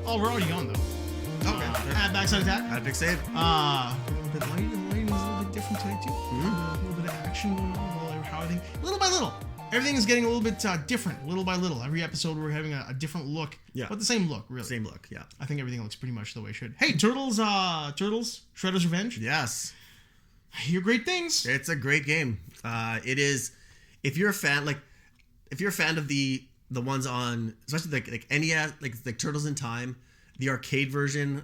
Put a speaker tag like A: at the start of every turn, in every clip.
A: Oh, we're already on though.
B: Okay.
A: At Backside Attack.
B: At Big Save.
A: The lighting is a little bit different today too. A little bit of action going on. A little, how I think, little by little, everything is getting a little bit different. Little by little, every episode we're having a different look.
B: Yeah.
A: But the same look, really.
B: Same look. Yeah.
A: I think everything looks pretty much the way it should. Hey, Turtles, Shredder's Revenge.
B: Yes.
A: I hear great things.
B: It's a great game. It is. If you're a fan, of the ones on, especially like NES, like Turtles in Time, the arcade version,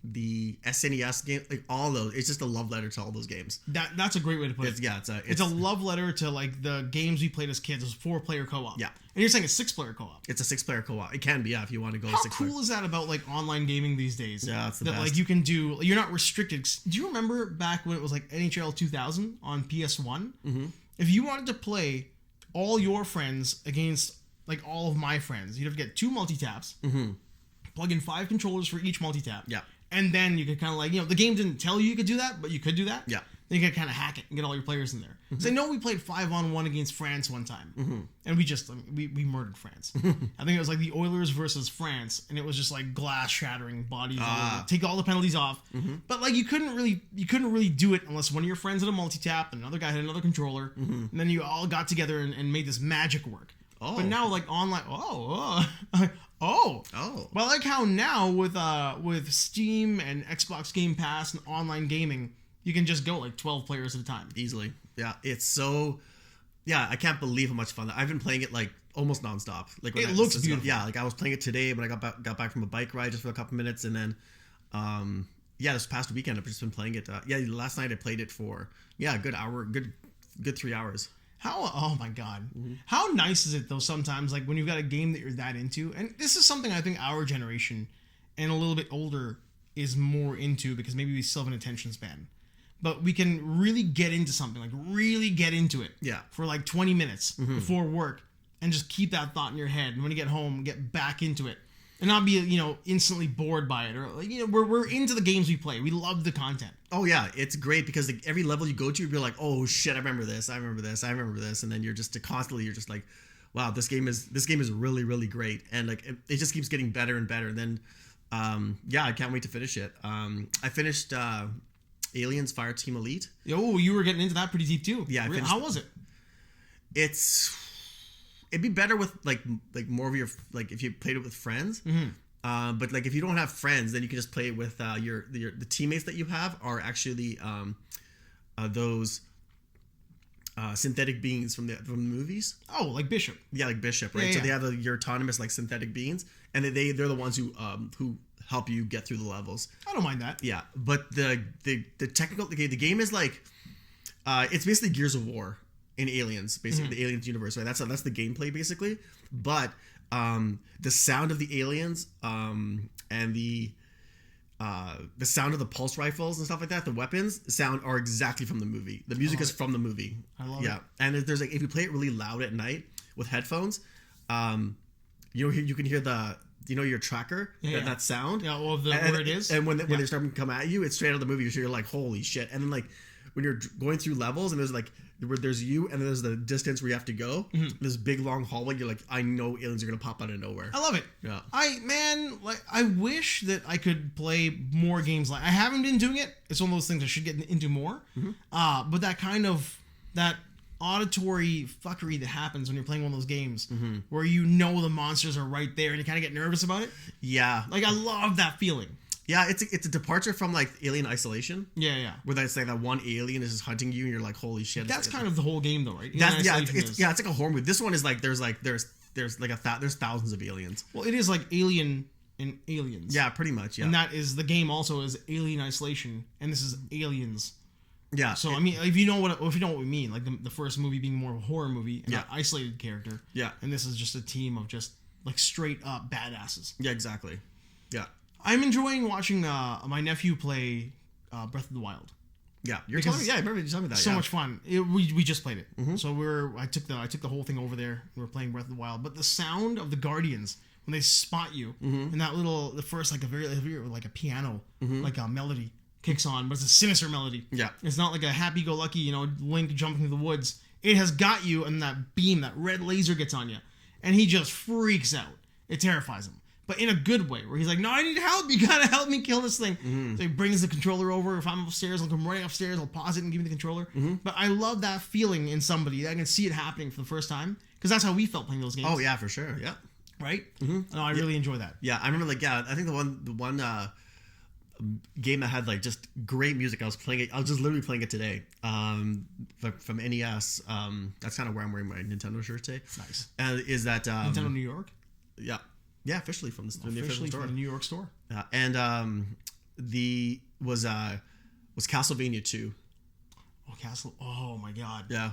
B: the SNES game, like all those, it's just a love letter to all those games.
A: That's a great way to put it. It's a love letter to like the games we played as kids. It was 4-player co-op.
B: Yeah.
A: And you're saying it's 6-player co-op.
B: It's a 6-player co-op. It can be, yeah, if you want to go.
A: How
B: 6-player.
A: cool is that about like online gaming these days?
B: Yeah, it's the
A: that
B: best.
A: like you can do. You're not restricted. Do you remember back when it was like NHL 2000 on PS1?
B: Mm-hmm.
A: If you wanted to play all your friends against like all of my friends, you'd have to get 2 multi-taps, plug in 5 controllers for each multi-tap.
B: Yeah.
A: And then you could kind of like, the game didn't tell you could do that, but you could do that.
B: Yeah.
A: Then you could kind of hack it and get all your players in there. So I know we played 5-on-1 against France one time. And we murdered France. I think it was like the Oilers versus France, and it was just like glass shattering bodies. Take all the penalties off. But like you couldn't really do it unless one of your friends had a multi-tap, and another guy had another controller, and then you all got together and made this magic work. But now like online, But I like how now with Steam and Xbox Game Pass and online gaming, you can just go like 12 players at a time.
B: Easily. Yeah. It's so, yeah, I can't believe how much fun. I've been playing it like almost nonstop. Like
A: it looks beautiful.
B: Yeah. Like I was playing it today when I got back from a bike ride just for a couple minutes. And then, this past weekend I've just been playing it. Last night I played it for, a good hour, good 3 hours.
A: Oh my God. How nice is it though sometimes, like when you've got a game that you're that into, and this is something I think our generation and a little bit older is more into because maybe we still have an attention span. But we can really get into something, like really get into it for like 20 minutes before work and just keep that thought in your head. And when you get home, get back into it and not be, instantly bored by it. Or, like, we're into the games we play. We love the content.
B: Oh, yeah. It's great because like, every level you go to, you're like, oh, shit, I remember this. And then you're just constantly, you're just like, wow, this game is really, really great. And like it just keeps getting better and better. And then, I can't wait to finish it. I finished... Aliens Fireteam Elite.
A: Oh, you were getting into that pretty deep too.
B: Yeah.
A: How was it?
B: It'd be better with like more of your, like if you played it with friends. But like if you don't have friends, then you can just play it with the teammates that you have are actually those synthetic beings from the movies.
A: Oh, like Bishop.
B: Yeah, like Bishop, right? So they have your autonomous like synthetic beings, and they're the ones who help you get through the levels.
A: I don't mind that.
B: Yeah, but the technical the game is like it's basically Gears of War in Aliens, basically the Aliens universe, right? That's the gameplay basically. But the sound of the aliens and the sound of the pulse rifles and stuff like that, the weapons sound are exactly from the movie. The music is from the movie.
A: I love it.
B: And there's like if you play it really loud at night with headphones, you can hear the your tracker, that sound.
A: Yeah, well, where it is.
B: And when they start to come at you, it's straight out of the movie. So you're like, holy shit. And then like when you're going through levels and there's you and there's the distance where you have to go, this big long hallway, you're like, I know aliens are going to pop out of nowhere.
A: I love it.
B: Yeah.
A: I wish that I could play more games like I haven't been doing it. It's one of those things I should get into more. But that kind of, that auditory fuckery that happens when you're playing one of those games where the monsters are right there and you kind of get nervous about it.
B: Yeah.
A: Like I love that feeling.
B: Yeah, it's a departure from like Alien Isolation.
A: Yeah.
B: Where that's like that one alien is just hunting you and you're like, holy shit.
A: That's kind of the whole game though, right?
B: It's like a horror movie. This one is like there's thousands of aliens.
A: Well, it is like Alien and Aliens.
B: Yeah, pretty much. Yeah.
A: And that is the game also is Alien Isolation, and this is Aliens.
B: Yeah.
A: So I mean, if you know what we mean, like the first movie being more of a horror movie, and an isolated character.
B: Yeah.
A: And this is just a team of just like straight up badasses.
B: Yeah, exactly. Yeah.
A: I'm enjoying watching my nephew play Breath of the Wild.
B: Yeah, I remember you telling me that.
A: So much fun. We just played it, so I took the whole thing over there. We were playing Breath of the Wild, but the sound of the Guardians when they spot you and that the first like a very like a piano like a melody kicks on, but it's a sinister melody.
B: Yeah,
A: it's not like a happy-go-lucky Link jumping through the woods. It has got you, and that beam, that red laser gets on you, and he just freaks out. It terrifies him. but in a good way, where he's like, no, I need help. You gotta help me kill this thing. So he brings the controller over. If I'm upstairs, I'll come running upstairs. I'll pause it and give me the controller. But I love that feeling in somebody. I can see it happening for the first time, because that's how we felt playing those games.
B: Oh yeah, for sure. Yeah.
A: Right? No, I really enjoy that.
B: Yeah, I remember I think the one game that had like just great music. I was playing it. I was just literally playing it today. From NES. That's kind of where I'm wearing my Nintendo shirt today.
A: Nice.
B: Is that
A: Nintendo New York?
B: Yeah. Yeah, officially from the official store.
A: From the New York store.
B: And was Castlevania 2.
A: Oh my god.
B: Yeah.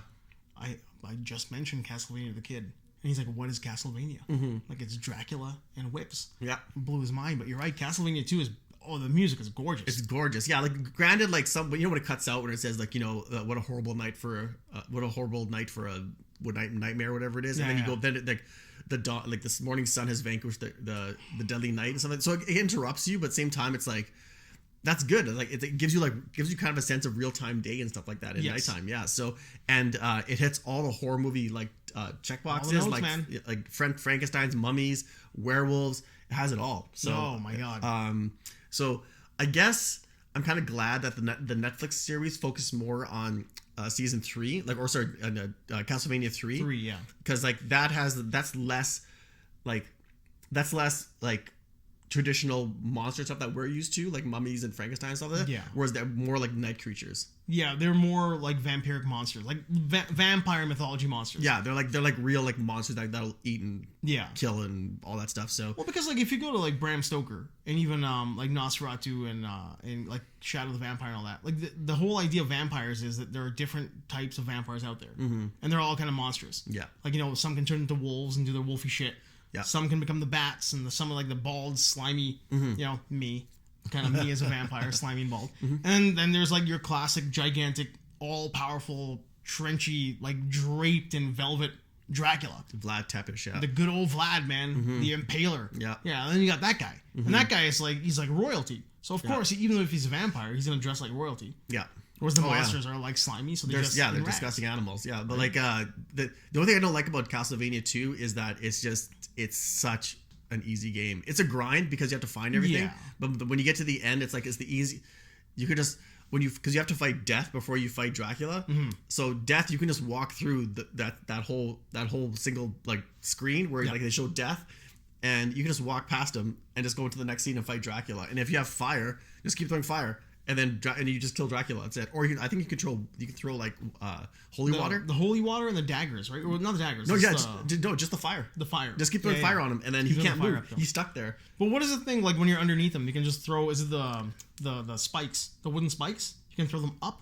A: I just mentioned Castlevania the kid. And he's like, what is Castlevania? Like, it's Dracula and whips.
B: Yeah.
A: It blew his mind. But you're right, Castlevania 2 is... Oh, the music is gorgeous.
B: It's gorgeous. Yeah, like, granted, like, when it cuts out when it says, like, what a horrible night for a nightmare or whatever it is. And then you go, then it, like, the dawn, like, this morning sun has vanquished the deadly night and something. So it interrupts you, but at the same time, it's like... That's good. Like it gives you kind of a sense of real time day and stuff like that in nighttime. Yeah. So and it hits all the horror movie like checkboxes, like Frankenstein's, mummies, werewolves. It has it all. So oh my god. So I guess I'm kind of glad that the Netflix series focused more on season 3, Castlevania 3.
A: 3, yeah.
B: Because like that's less traditional monster stuff that we're used to, like mummies and Frankenstein and stuff like that.
A: Yeah.
B: Whereas they're more like night creatures.
A: Yeah, they're more like vampiric monsters, like vampire mythology monsters.
B: Yeah, they're like real like monsters that'll eat and kill and all that stuff. So
A: well, because like if you go to like Bram Stoker and even like Nosferatu and like Shadow the Vampire and all that, like the whole idea of vampires is that there are different types of vampires out there, and they're all kind of monstrous.
B: Yeah,
A: like some can turn into wolves and do their wolfy shit.
B: Yeah.
A: Some can become the bats, and some are like the bald, slimy, me. Kind of me as a vampire, slimy and bald. And then there's like your classic, gigantic, all-powerful, trenchy, like draped in velvet Dracula.
B: Vlad Tepes, yeah.
A: The good old Vlad, man. The Impaler.
B: Yeah.
A: Yeah, and then you got that guy. And that guy is like, he's like royalty. So of course, even if he's a vampire, he's going to dress like royalty.
B: Yeah.
A: Whereas the monsters are like slimy, so they're
B: disgusting animals. Yeah, but like the only thing I don't like about Castlevania 2 is that it's such an easy game. It's a grind because you have to find everything. Yeah. But when you get to the end, it's the easy. You could just because you have to fight Death before you fight Dracula. So Death, you can just walk through that whole single like screen where like they show Death, and you can just walk past him and just go into the next scene and fight Dracula. And if you have fire, just keep throwing fire. And then you just kill Dracula. That's it. Or I think you can throw like holy water.
A: The holy water and the daggers, right? Or not the daggers.
B: No, just the fire.
A: The fire.
B: Just keep throwing fire on him, and then he can't move. He's stuck there.
A: But what is the thing like when you're underneath him? You can just throw. Is it the spikes? The wooden spikes? You can throw them up.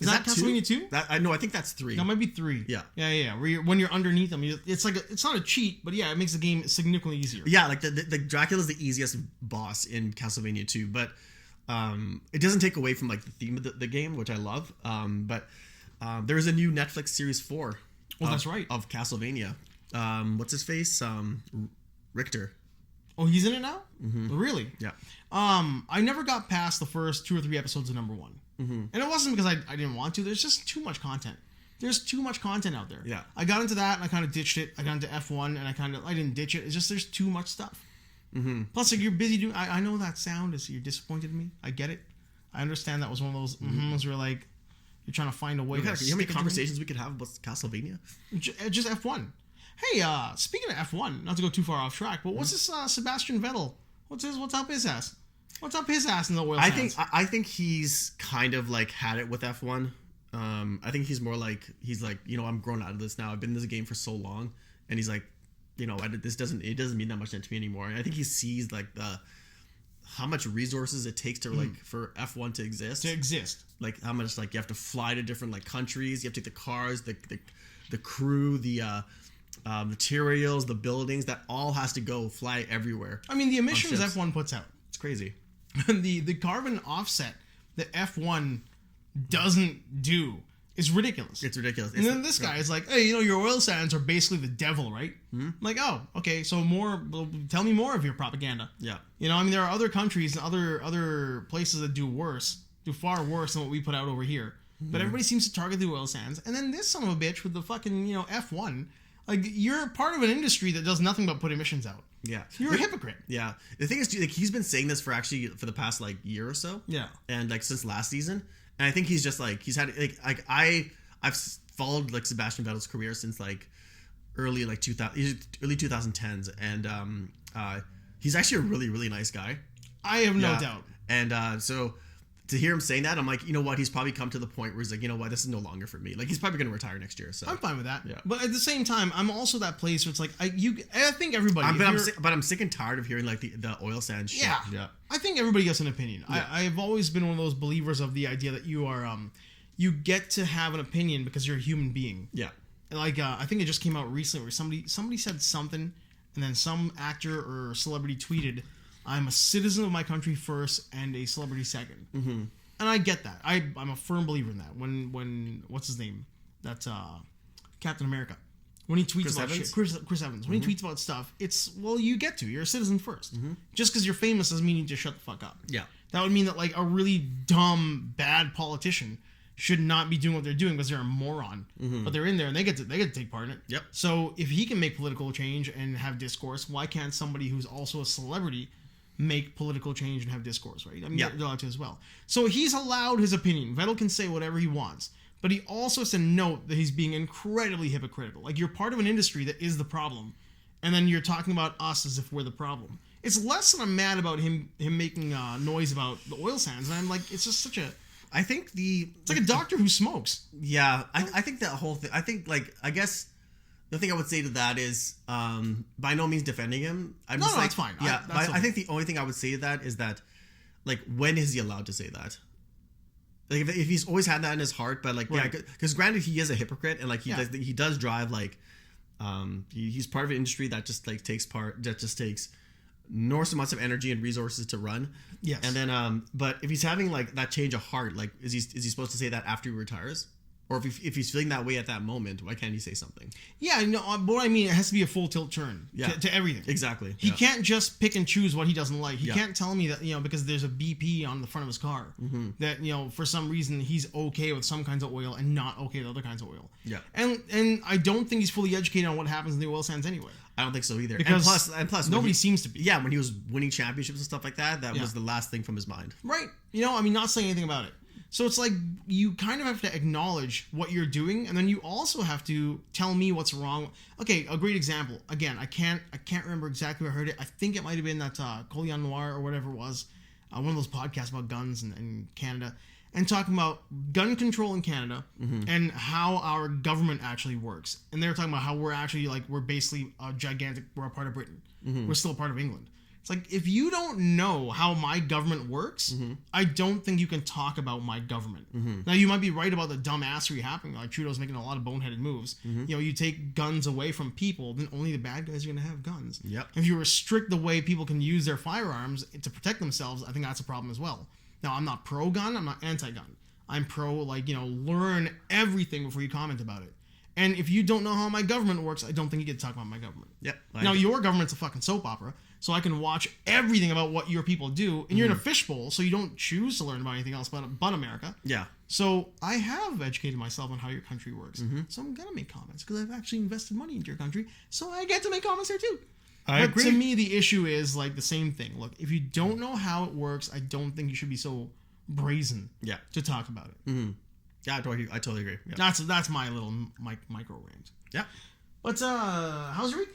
A: Is that Castlevania 2?
B: I think that's 3.
A: That might be 3.
B: Yeah.
A: Yeah. When you're underneath them, it's like it's not a cheat, but yeah, it makes the game significantly easier.
B: Yeah, like the Dracula's the easiest boss in Castlevania 2, but. It doesn't take away from like the theme of the game, which I love. But there is a new Netflix series 4.
A: Oh, that's right.
B: Of Castlevania. What's his face? Richter.
A: Oh, he's in it now? Really?
B: Yeah.
A: I never got past the first 2 or 3 episodes of number 1. And it wasn't because I didn't want to. There's just too much content. There's too much content out there.
B: Yeah.
A: I got into that and I kind of ditched it. I got into F1 and I didn't ditch it. It's just there's too much stuff. Plus, like, you're busy doing... I know that sound is... You're disappointed in me. I get it. I understand that was one of those... where, like, you're trying to find a way to...
B: You know how many conversations we could have about Castlevania?
A: Just F1. Hey, speaking of F1, not to go too far off track, but what's this Sebastian Vettel? What's up his ass? What's up his ass in the oil sands?
B: I think he's kind of, like, had it with F1. I think he's more like... He's like, I'm grown out of this now. I've been in this game for so long. And he's like... this doesn't mean that much to me anymore. And I think he sees like how much resources it takes to like for F1 to exist. Like how much like you have to fly to different like countries. You have to take the cars, the crew, the materials, the buildings. That all has to go fly everywhere.
A: I mean, the emissions F1 puts out.
B: It's crazy.
A: the carbon offset that F1 doesn't do. It's ridiculous.
B: It's ridiculous.
A: And then this guy is like, hey, your oil sands are basically the devil, right? I'm like, oh, okay, so tell me more of your propaganda.
B: Yeah.
A: There are other countries and other places that do far worse than what we put out over here. But everybody seems to target the oil sands. And then this son of a bitch with the fucking, F1. Like, you're part of an industry that does nothing but put emissions out.
B: Yeah.
A: You're a hypocrite.
B: Yeah. The thing is, dude, like, he's been saying this for the past like year or so.
A: Yeah.
B: And like since last season, and I think he's just like he's had like I've followed like Sebastian Vettel's career since like early 2010s, and he's actually a really, really nice guy.
A: I have no doubt.
B: And so to hear him saying that, I'm like, you know what? He's probably come to the point where he's like, you know what? This is no longer for me. Like, he's probably going to retire next year. So
A: I'm fine with that.
B: Yeah.
A: But at the same time, I'm also that place where it's like, I think everybody.
B: I'm sick and tired of hearing like the oil sands shit.
A: Yeah. I think everybody gets an opinion.
B: Yeah.
A: I have always been one of those believers of the idea that you are, you get to have an opinion because you're a human being.
B: Yeah.
A: And like, I think it just came out recently where somebody said something, and then some actor or celebrity tweeted, "I'm a citizen of my country first and a celebrity second." Mm-hmm. And I get that. I'm a firm believer in that. When what's his name? That's Captain America. When he tweets about shit, Chris Evans. When he tweets about stuff, it's, well, you get to. You're a citizen first. Just because you're famous doesn't mean you just shut the fuck up.
B: Yeah.
A: That would mean that like a really dumb, bad politician should not be doing what they're doing because they're a moron. But they're in there and they get to take part in it.
B: Yep.
A: So if he can make political change and have discourse, why can't somebody who's also a celebrity make political change and have discourse, right? I mean, they're allowed to as well. So he's allowed his opinion. Vettel can say whatever he wants, but he also has to note that he's being incredibly hypocritical. Like, you're part of an industry that is the problem, and then you're talking about us as if we're the problem. It's less that I'm mad about him making noise about the oil sands, and I'm like, it's just such a...
B: I think
A: it's like a doctor who smokes.
B: Yeah, I think that whole thing... I guess... The thing I would say to that is, by no means defending him.
A: That's fine.
B: Yeah, I think the only thing I would say to that is that, like, when is he allowed to say that? Like, if he's always had that in his heart, but like, right. Yeah, because granted he is a hypocrite, and like he does drive like, he's part of an industry that just like takes enormous amounts of energy and resources to run.
A: Yes.
B: And then, but if he's having like that change of heart, like, is he supposed to say that after he retires? Or if he's feeling that way at that moment, why can't he say something?
A: Yeah, no, but what I mean, it has to be a full tilt turn to everything.
B: Exactly.
A: He can't just pick and choose what he doesn't like. He can't tell me that, because there's a BP on the front of his car, that, for some reason he's okay with some kinds of oil and not okay with other kinds of oil.
B: Yeah.
A: And I don't think he's fully educated on what happens in the oil sands anyway.
B: I don't think so either.
A: Because
B: and plus
A: nobody seems to be.
B: Yeah, when he was winning championships and stuff like that, that was the last thing from his mind.
A: Right. Not saying anything about it. So it's like, you kind of have to acknowledge what you're doing, and then you also have to tell me what's wrong. Okay, a great example. Again, I can't remember exactly where I heard it. I think it might have been that Colion Noir or whatever it was, one of those podcasts about guns in Canada, and talking about gun control in Canada and how our government actually works. And they were talking about how we're actually we're basically we're a part of Britain. We're still a part of England. It's like, if you don't know how my government works, I don't think you can talk about my government. Now, you might be right about the dumbassery happening. Like, Trudeau's making a lot of boneheaded moves. You take guns away from people, then only the bad guys are going to have guns.
B: Yep.
A: If you restrict the way people can use their firearms to protect themselves, I think that's a problem as well. Now, I'm not pro-gun. I'm not anti-gun. I'm pro, learn everything before you comment about it. And if you don't know how my government works, I don't think you get to talk about my government.
B: Yep.
A: Now, your government's a fucking soap opera, so I can watch everything about what your people do, and you're in a fishbowl, so you don't choose to learn about anything else but America.
B: Yeah.
A: So I have educated myself on how your country works. So I'm going to make comments, because I've actually invested money into your country, so I get to make comments there too.
B: I agree.
A: To me, the issue is the same thing. Look, if you don't know how it works, I don't think you should be so brazen to talk about it.
B: Yeah, I totally agree. Yeah.
A: That's my little micro rant.
B: Yeah.
A: But how's your week?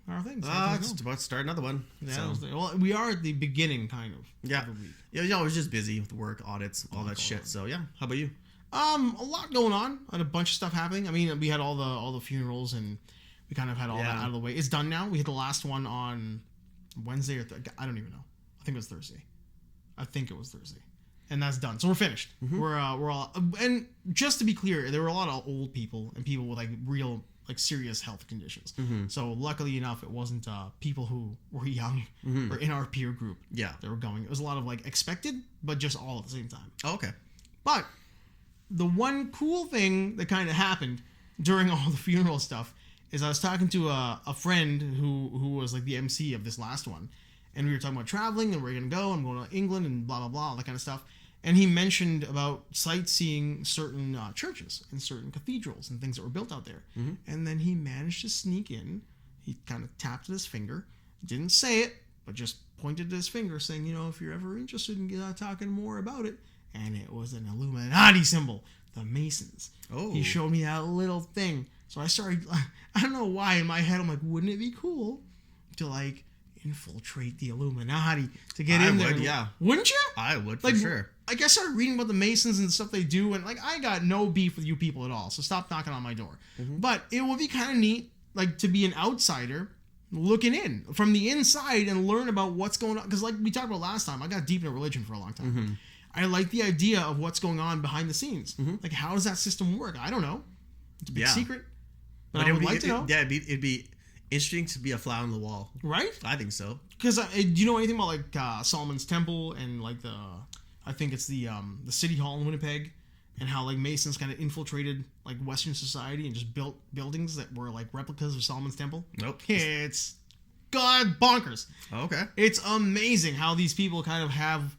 A: How are things?
B: Just about to start another one.
A: Yeah. Well, we are at the beginning, kind of.
B: Yeah.
A: Of the week.
B: Yeah. I was just busy with work, audits, all that shit. So yeah. How about you?
A: A lot going on. I had a bunch of stuff happening. I mean, we had all the funerals, and we kind of had all that out of the way. It's done now. We had the last one on Wednesday or I don't even know. I think it was Thursday. And that's done. So we're finished. We're all, and just to be clear, there were a lot of old people and people with real serious health conditions. So luckily enough, it wasn't people who were young or in our peer group.
B: Yeah,
A: that were going. It was a lot of expected, but just all at the same time.
B: Oh, okay.
A: But the one cool thing that kind of happened during all the funeral stuff is I was talking to a friend who was the MC of this last one, and we were talking about traveling and where we're gonna go. I'm going to England and blah blah blah, all that kind of stuff. And he mentioned about sightseeing certain churches and certain cathedrals and things that were built out there. And then he managed to sneak in. he kind of tapped his finger, didn't say it, but just pointed to his finger saying, if you're ever interested in talking more about it. And it was an Illuminati symbol, the Masons.
B: Oh.
A: He showed me that little thing. So I started, I don't know why, in my head, I'm like, wouldn't it be cool to, like, infiltrate the Illuminati to get in there?
B: Yeah.
A: Wouldn't you?
B: I would, for sure.
A: Like, I started reading about the Masons and the stuff they do, and, like, I got no beef with you people at all, so stop knocking on my door. Mm-hmm. But it would be kind of neat, like, to be an outsider looking in from the inside and learn about what's going on. Because, like we talked about last time, I got deep into religion for a long time. Mm-hmm. I like the idea of what's going on behind the scenes. Mm-hmm. Like, how does that system work? I don't know. It's a big secret. But I would like to know.
B: Yeah, it'd be interesting to be a fly on the wall.
A: Right?
B: I think so.
A: Because do you know anything about, like, Solomon's Temple and, like, I think it's the City Hall in Winnipeg, and how, like, Masons kind of infiltrated, like, Western society and just built buildings that were, like, replicas of Solomon's Temple?
B: Nope.
A: It's bonkers.
B: Oh, okay.
A: It's amazing how these people kind of have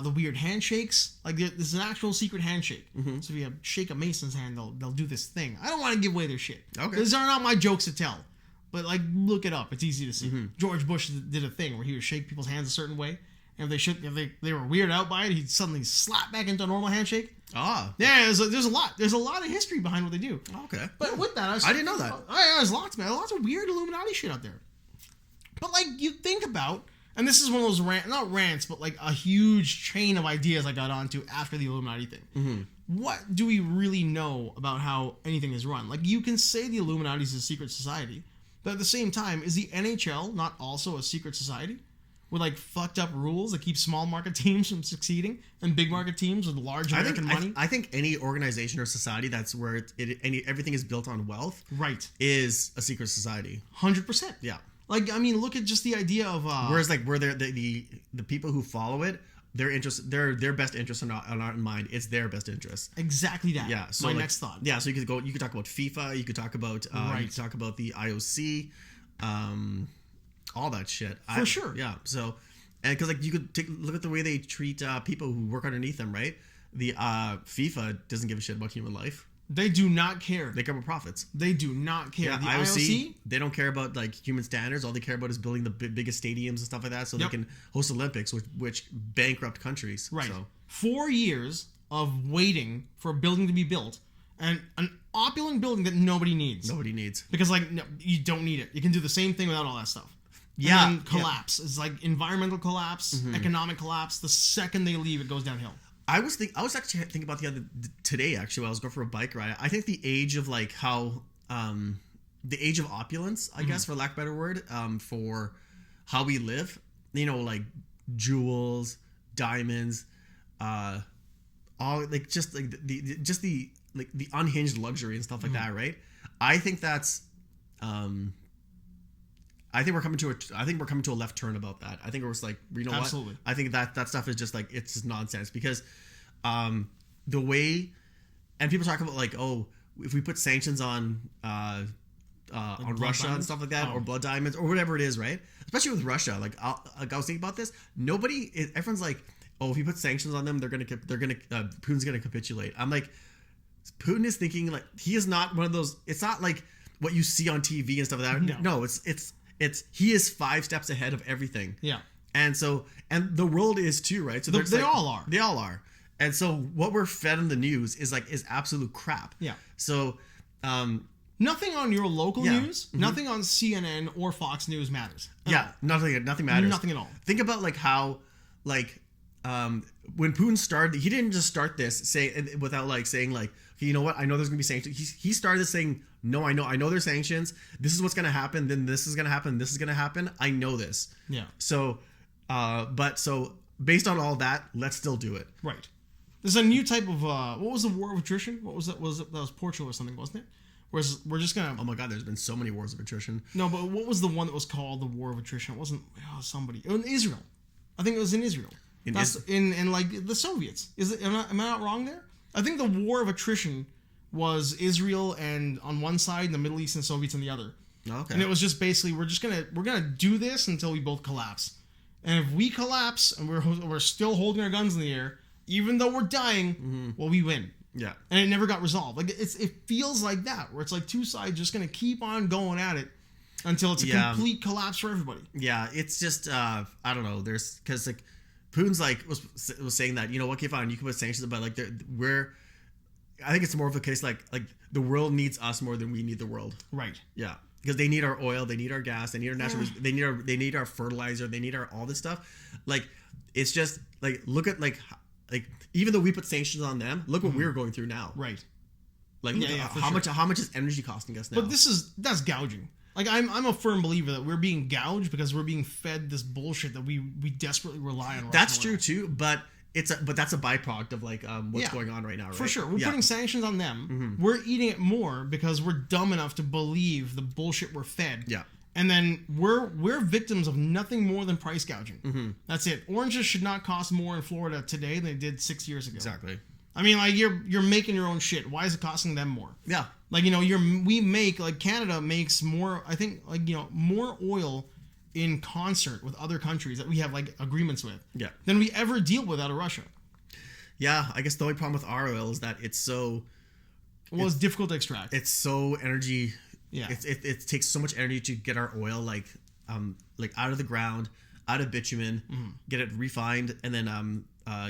A: the weird handshakes. Like, there's an actual secret handshake. Mm-hmm. So if you shake a Mason's hand, they'll do this thing. I don't want to give away their shit. Okay. These are not my jokes to tell. But, like, look it up. It's easy to see. Mm-hmm. George Bush did a thing where he would shake people's hands a certain way. And if they were weirded out by it, he'd suddenly slap back into a normal handshake.
B: Ah.
A: Yeah, there's a lot. There's a lot of history behind what they do.
B: Okay.
A: But with that,
B: I didn't know that.
A: There's lots, man. Lots of weird Illuminati shit out there. But, like, you think about, and this is one of those not rants, but, like, a huge chain of ideas I got onto after the Illuminati thing. Mm-hmm. What do we really know about how anything is run? Like, you can say the Illuminati is a secret society, but at the same time, is the NHL not also a secret society? With, like, fucked up rules that keep small market teams from succeeding and big market teams with large American money?
B: I think any organization or society that's where everything is built on wealth,
A: right,
B: is a secret society.
A: 100%.
B: Yeah.
A: Like, I mean, look at just the idea of
B: whereas, like, where the people who follow it, their best interests are not in mind. It's their best interests.
A: Exactly that.
B: Yeah. So,
A: my
B: like,
A: next thought.
B: Yeah. So you could talk about FIFA. You could talk about you could talk about the IOC. All that shit.
A: For sure.
B: Yeah. So, and because, like, you could look at the way they treat people who work underneath them, right? The FIFA doesn't give a shit about human life.
A: They do not care.
B: They care about profits.
A: They do not care.
B: Yeah,
A: the
B: IOC, they don't care about, like, human standards. All they care about is building the biggest stadiums and stuff like that, so they can host Olympics, which bankrupt countries.
A: Right.
B: So.
A: 4 years of waiting for a building to be built, and an opulent building that nobody needs.
B: Nobody needs.
A: Because, like, no, you don't need it. You can do the same thing without all that stuff.
B: Yeah.
A: And then collapse. It's like environmental collapse, economic collapse. The second they leave, it goes downhill.
B: I was actually thinking about today, actually, while I was going for a bike ride. I think the age of, like, how the age of opulence, I guess, for lack of a better word, for how we live, like jewels, diamonds, all, like, just like the unhinged luxury and stuff like that, right? I think that's I think we're coming to a left turn about that. I think we're just like,
A: Absolutely.
B: What? I think that stuff is just, like, it's just nonsense, because the way, and people talk about, like, oh, if we put sanctions on Russia and stuff like that, or blood diamonds or whatever it is, right? Especially with Russia, like I was thinking about this. Everyone's like, oh, if you put sanctions on them, Putin's gonna capitulate. I'm like, Putin is thinking, like, he is not one of those. It's not like what you see on TV and stuff like that. No, it's he is 5 steps ahead of everything.
A: Yeah.
B: And the world is too, right? So
A: they all are.
B: They all are. And so what we're fed in the news is absolute crap.
A: Yeah.
B: So
A: nothing on your local news, nothing on CNN or Fox News matters.
B: Nothing matters.
A: Nothing at all.
B: Think about, like, how, like, when Putin started, he didn't just start this without, like, saying, like, okay, you know what? I know there's gonna be sanctions. He started saying, no, I know there's sanctions. This is what's gonna happen. Then this is gonna happen. This is gonna happen. I know this.
A: Yeah.
B: So, so based on all that, let's still do it.
A: Right. There's a new type of what was the war of attrition? What was that? That was Portugal or something, wasn't it? Whereas we're just gonna.
B: Oh my God! There's been so many wars of attrition.
A: No, but what was the one that was called the war of attrition? It wasn't somebody. It was in Israel. I think it was in Israel. In like the Soviets. Is it? Am I not wrong there? I think the war of attrition was Israel and on one side, and the Middle East and Soviets on the other.
B: Okay.
A: And it was just basically we're gonna do this until we both collapse. And if we collapse and we're still holding our guns in the air, even though we're dying, well, we win.
B: Yeah.
A: And it never got resolved. Like it feels like that, where it's like two sides just gonna keep on going at it until it's a complete collapse for everybody.
B: Yeah, it's just I don't know. There's because like Putin's like was saying that okay, fine, you can put sanctions, but like I think it's more of a case like the world needs us more than we need the world.
A: Right.
B: Yeah, because they need our oil, they need our gas, they need our natural, they need our fertilizer, they need all this stuff. Like it's just like look at like even though we put sanctions on them, look what we're going through now.
A: Right.
B: Like how much is energy costing us now?
A: But that's gouging. Like I'm a firm believer that we're being gouged because we're being fed this bullshit that we desperately rely on.
B: That's true too, but that's a byproduct of like what's going on right now, right?
A: For sure. We're putting sanctions on them. We're eating it more because we're dumb enough to believe the bullshit we're fed.
B: Yeah.
A: And then we're victims of nothing more than price gouging. That's it. Oranges should not cost more in Florida today than they did 6 years ago.
B: Exactly.
A: I mean, like you're making your own shit. Why is it costing them more?
B: Yeah.
A: Like we make like Canada makes more. I think like more oil in concert with other countries that we have like agreements with.
B: Yeah.
A: Than we ever deal with out of Russia.
B: Yeah, I guess the only problem with our oil is that it's
A: difficult to extract.
B: It's so energy.
A: Yeah.
B: It takes so much energy to get our oil like out of the ground, out of bitumen, get it refined, and then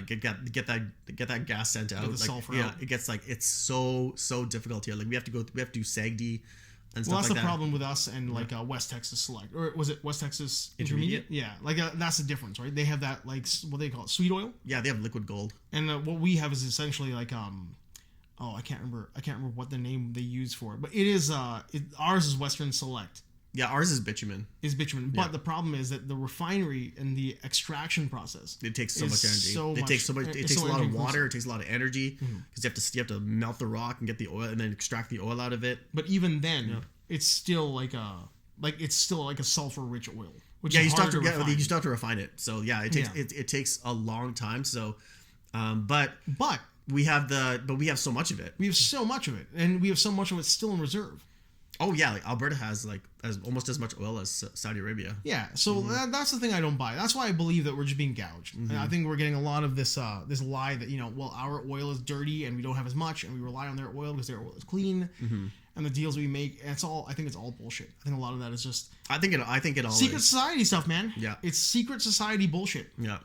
B: get that gas sent out.
A: Get the sulfur out.
B: It gets like it's so difficult here. Like we have to do SAGD and stuff
A: Well, that's
B: like
A: the
B: that.
A: problem with us and like West Texas Select, or was it West Texas Intermediate? Yeah, like that's the difference, right? They have that like what they call it, sweet oil.
B: Yeah, they have liquid gold,
A: and what we have is essentially like I can't remember what the name they use for it, but it is ours is Western Select.
B: Yeah, ours is bitumen.
A: But the problem is that the refinery and the extraction process
B: it takes so much energy. It takes a lot of water. It takes a lot of energy because you have to melt the rock and get the oil and then extract the oil out of it.
A: But even then, it's still like a sulfur rich oil. Which
B: you still have to refine it. So it takes a long time. So, but we have so much of it.
A: We have so much of it, and we have so much of it still in reserve.
B: Oh yeah, like Alberta has almost as much oil as Saudi Arabia.
A: Yeah, so that's the thing I don't buy. That's why I believe that we're just being gouged. And I think we're getting a lot of this lie that our oil is dirty and we don't have as much, and we rely on their oil because their oil is clean, and the deals we make. I think it's all bullshit. I think a lot of that is just.
B: I think it all
A: secret society stuff, man.
B: Yeah,
A: it's secret society bullshit.
B: Yeah.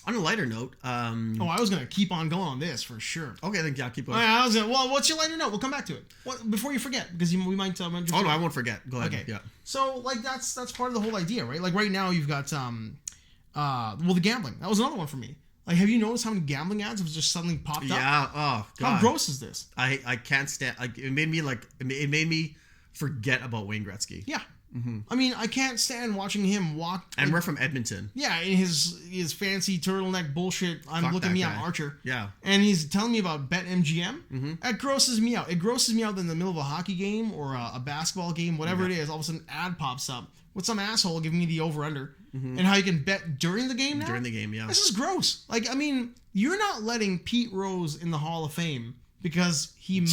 B: On a lighter note,
A: I was gonna keep on going on this for sure.
B: Okay, then keep going.
A: What's your lighter note? We'll come back to it. Before you forget, because we might.
B: Oh no, I won't forget. Go ahead. Okay. Yeah.
A: So like that's part of the whole idea, right? Like right now you've got the gambling. That was another one for me. Like, have you noticed how many gambling ads have just suddenly popped up?
B: Yeah. Oh God.
A: How gross is this?
B: I can't stand. It made me forget about Wayne Gretzky.
A: Yeah. I mean, I can't stand watching him walk.
B: And we're from Edmonton.
A: Yeah, in his fancy turtleneck bullshit. I'm Archer.
B: Yeah.
A: And he's telling me about BetMGM. That grosses me out. It grosses me out in the middle of a hockey game or a basketball game, whatever it is. All of a sudden, an ad pops up with some asshole giving me the over/under and how you can bet during the game now.
B: During the game, yeah.
A: This is gross. Like, I mean, you're not letting Pete Rose in the Hall of Fame because he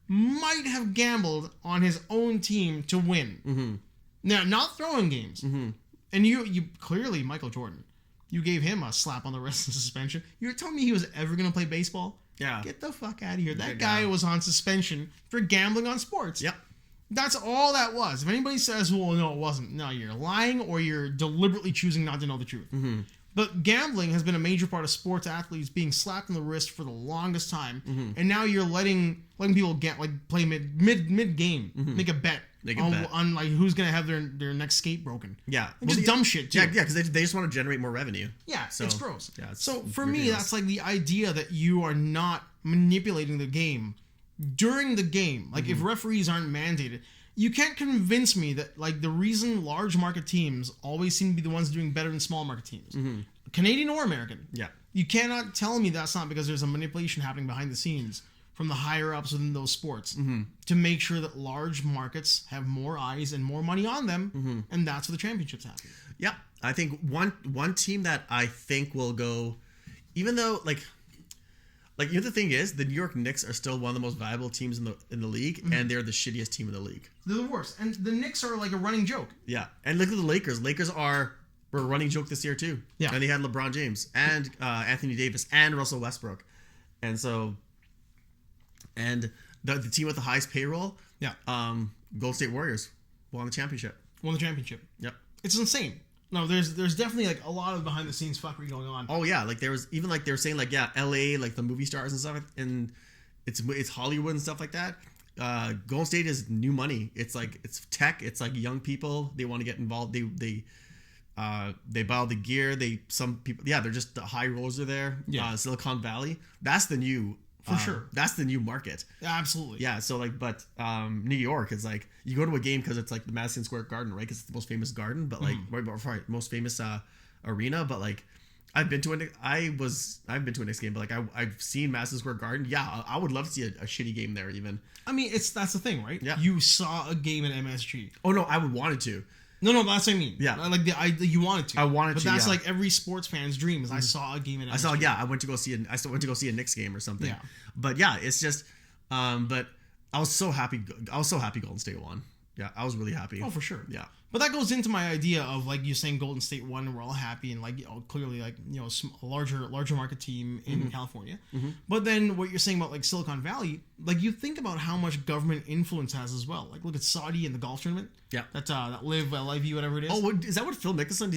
A: might have gambled on his own team to win. Now, not throwing games. And you clearly, Michael Jordan, you gave him a slap on the wrist and suspension. You were telling me he was ever going to play baseball?
B: Yeah.
A: Get the fuck out of here. That guy was on suspension for gambling on sports.
B: Yep.
A: That's all that was. If anybody says, well, no, it wasn't. No, you're lying or you're deliberately choosing not to know the truth. But gambling has been a major part of sports athletes being slapped on the wrist for the longest time, and now you're letting people play mid game, make a bet on like who's gonna have their next skate broken.
B: Yeah,
A: just dumb shit too.
B: Yeah, because they just want to generate more revenue.
A: Yeah, so, it's gross.
B: Yeah,
A: so for me, that's like the idea that you are not manipulating the game during the game. Like if referees aren't mandated. You can't convince me that like the reason large market teams always seem to be the ones doing better than small market teams, Canadian or American.
B: Yeah,
A: you cannot tell me that's not because there's a manipulation happening behind the scenes from the higher ups within those sports to make sure that large markets have more eyes and more money on them, and that's where the championships happen.
B: Yeah, I think one team that I think will go, even though like the thing is, the New York Knicks are still one of the most valuable teams in the league, and they're the shittiest team in the league.
A: They're the worst, and the Knicks are like a running joke.
B: Yeah, and look at the Lakers. Lakers were a running joke this year too. Yeah, and they had LeBron James and Anthony Davis and Russell Westbrook, and so, and the team with the highest payroll.
A: Yeah,
B: Golden State Warriors. Won the championship. Yep.
A: It's insane. No, there's definitely like a lot of behind the scenes fuckery going on.
B: Oh yeah, like there was even like they were saying like LA, like the movie stars and stuff, and it's Hollywood and stuff like that. Golden State is new money. It's like it's tech. It's like young people. They want to get involved. They buy all the gear. Some people, they're just the high rollers are there.
A: Yeah.
B: Silicon Valley. That's the new
A: for sure.
B: That's the new market.
A: Absolutely.
B: Yeah. So like, but New York is like you go to a game because it's like the Madison Square Garden, right? Because it's the most famous garden, but like most famous arena. But like I've been to a Knicks game, but like I've seen Madison Square Garden. Yeah, I would love to see a shitty game there even.
A: I mean, that's the thing, right?
B: Yeah.
A: You saw a game at MSG.
B: Oh no, I would wanted to.
A: No, that's what I mean.
B: Yeah.
A: Like you wanted to.
B: I wanted
A: but
B: to.
A: But that's
B: yeah.
A: like every sports fan's dream is I saw a game at MSG.
B: I went to go see a Knicks game or something.
A: Yeah.
B: But yeah, it's just but I was so happy Golden State won. Yeah, I was really happy.
A: Oh, for sure.
B: Yeah.
A: But that goes into my idea of like you saying Golden State won and we're all happy and like clearly like a larger market team in California. Mm-hmm. But then what you're saying about like Silicon Valley, like you think about how much government influence has as well. Like look at Saudi in the golf tournament.
B: Yeah.
A: That LIV, whatever it is.
B: Oh, is that what Phil Mickelson?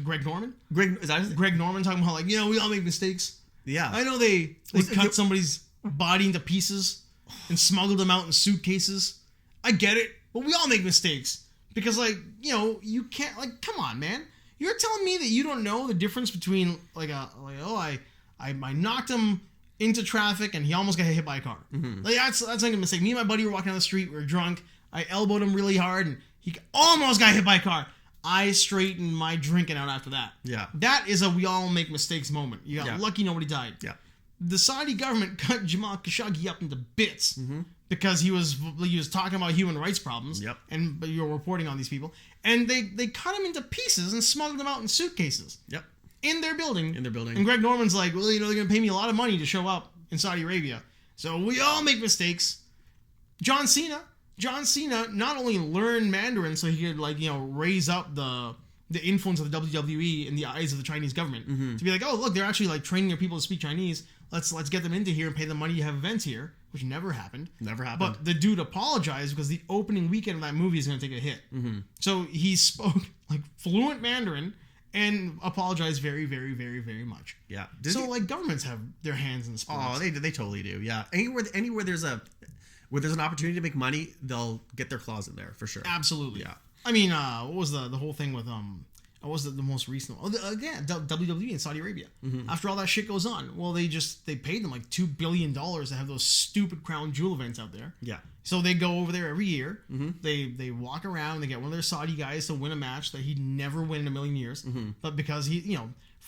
A: Greg Norman.
B: Greg
A: Norman talking about like we all make mistakes.
B: Yeah.
A: I know they cut somebody's body into pieces and smuggled them out in suitcases. I get it, but we all make mistakes. Because, like, you can't, like, come on, man. You're telling me that you don't know the difference between, I knocked him into traffic and he almost got hit by a car. Mm-hmm. Like, that's like a mistake. Me and my buddy were walking down the street. We were drunk. I elbowed him really hard and he almost got hit by a car. I straightened my drinking out after that.
B: Yeah.
A: That is a we all make mistakes moment. You got lucky nobody died.
B: Yeah.
A: The Saudi government cut Jamal Khashoggi up into bits. Mm-hmm. Because he was talking about human rights problems,
B: yep.
A: But you're reporting on these people, and they cut him into pieces and smuggled them out in suitcases.
B: Yep.
A: In their building.
B: And
A: Greg Norman's like, well, they're going to pay me a lot of money to show up in Saudi Arabia, so we all make mistakes. John Cena not only learned Mandarin so he could raise up the influence of the WWE in the eyes of the Chinese government to be like, oh look, they're actually like training their people to speak Chinese. Let's get them into here and pay them money to have events here. Which never happened. But the dude apologized because the opening weekend of that movie is going to take a hit. Mm-hmm. So he spoke like fluent Mandarin and apologized very, very, very, very much.
B: Yeah.
A: Governments have their hands in the sports.
B: Oh, they totally do. Yeah. Anywhere there's an opportunity to make money, they'll get their claws in there for sure.
A: Absolutely.
B: Yeah.
A: I mean, what was the whole thing with what was the most recent one? WWE in Saudi Arabia. Mm-hmm. After all that shit goes on, well, they paid them like $2 billion to have those stupid crown jewel events out there.
B: Yeah.
A: So they go over there every year. Mm-hmm. They walk around. They get one of their Saudi guys to win a match that he'd never win in a million years. Mm-hmm. But because he,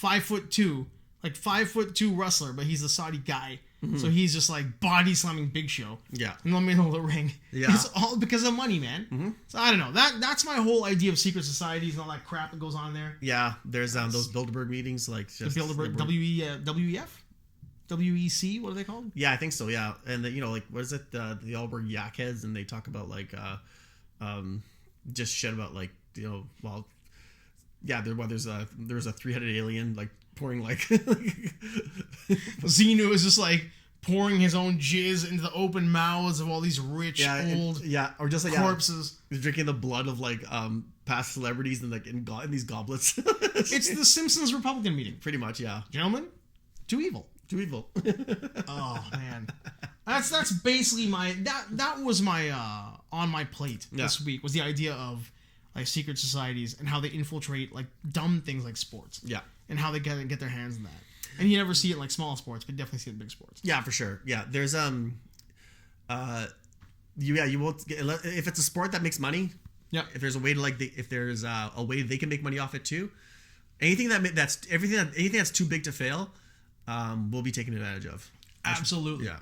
A: 5'2", like 5'2" wrestler, but he's a Saudi guy. Mm-hmm. So he's just like body slamming Big Show.
B: Yeah.
A: In the middle of the ring.
B: Yeah.
A: It's all because of money, man. Mm-hmm. So I don't know. That's my whole idea of secret societies and all that crap that goes on there.
B: Yeah. There's those Bilderberg meetings, like just
A: the Bilderberg WEF? WEC, what are they called?
B: Yeah, I think so, yeah. And what is it? The Allberg Yakheads, and they talk about just shit about there was a 3-headed alien pouring
A: Xenu is just pouring his own jizz into the open mouths of all these rich old
B: or just
A: corpses.
B: Drinking the blood of past celebrities and in these goblets.
A: It's the Simpsons Republican meeting.
B: Pretty much, yeah.
A: Gentlemen, too evil. Oh man. That's basically that was my on my plate this week was the idea of secret societies and how they infiltrate dumb things like sports.
B: Yeah.
A: And how they get their hands in that. And you never see it in small sports, but you definitely see it in big sports.
B: Yeah, for sure. Yeah, there's you won't get, if it's a sport that makes money.
A: Yeah.
B: If there's a way to if there's a way they can make money off it too. Anything that's too big to fail, will be taken advantage of.
A: Absolutely.
B: Yeah.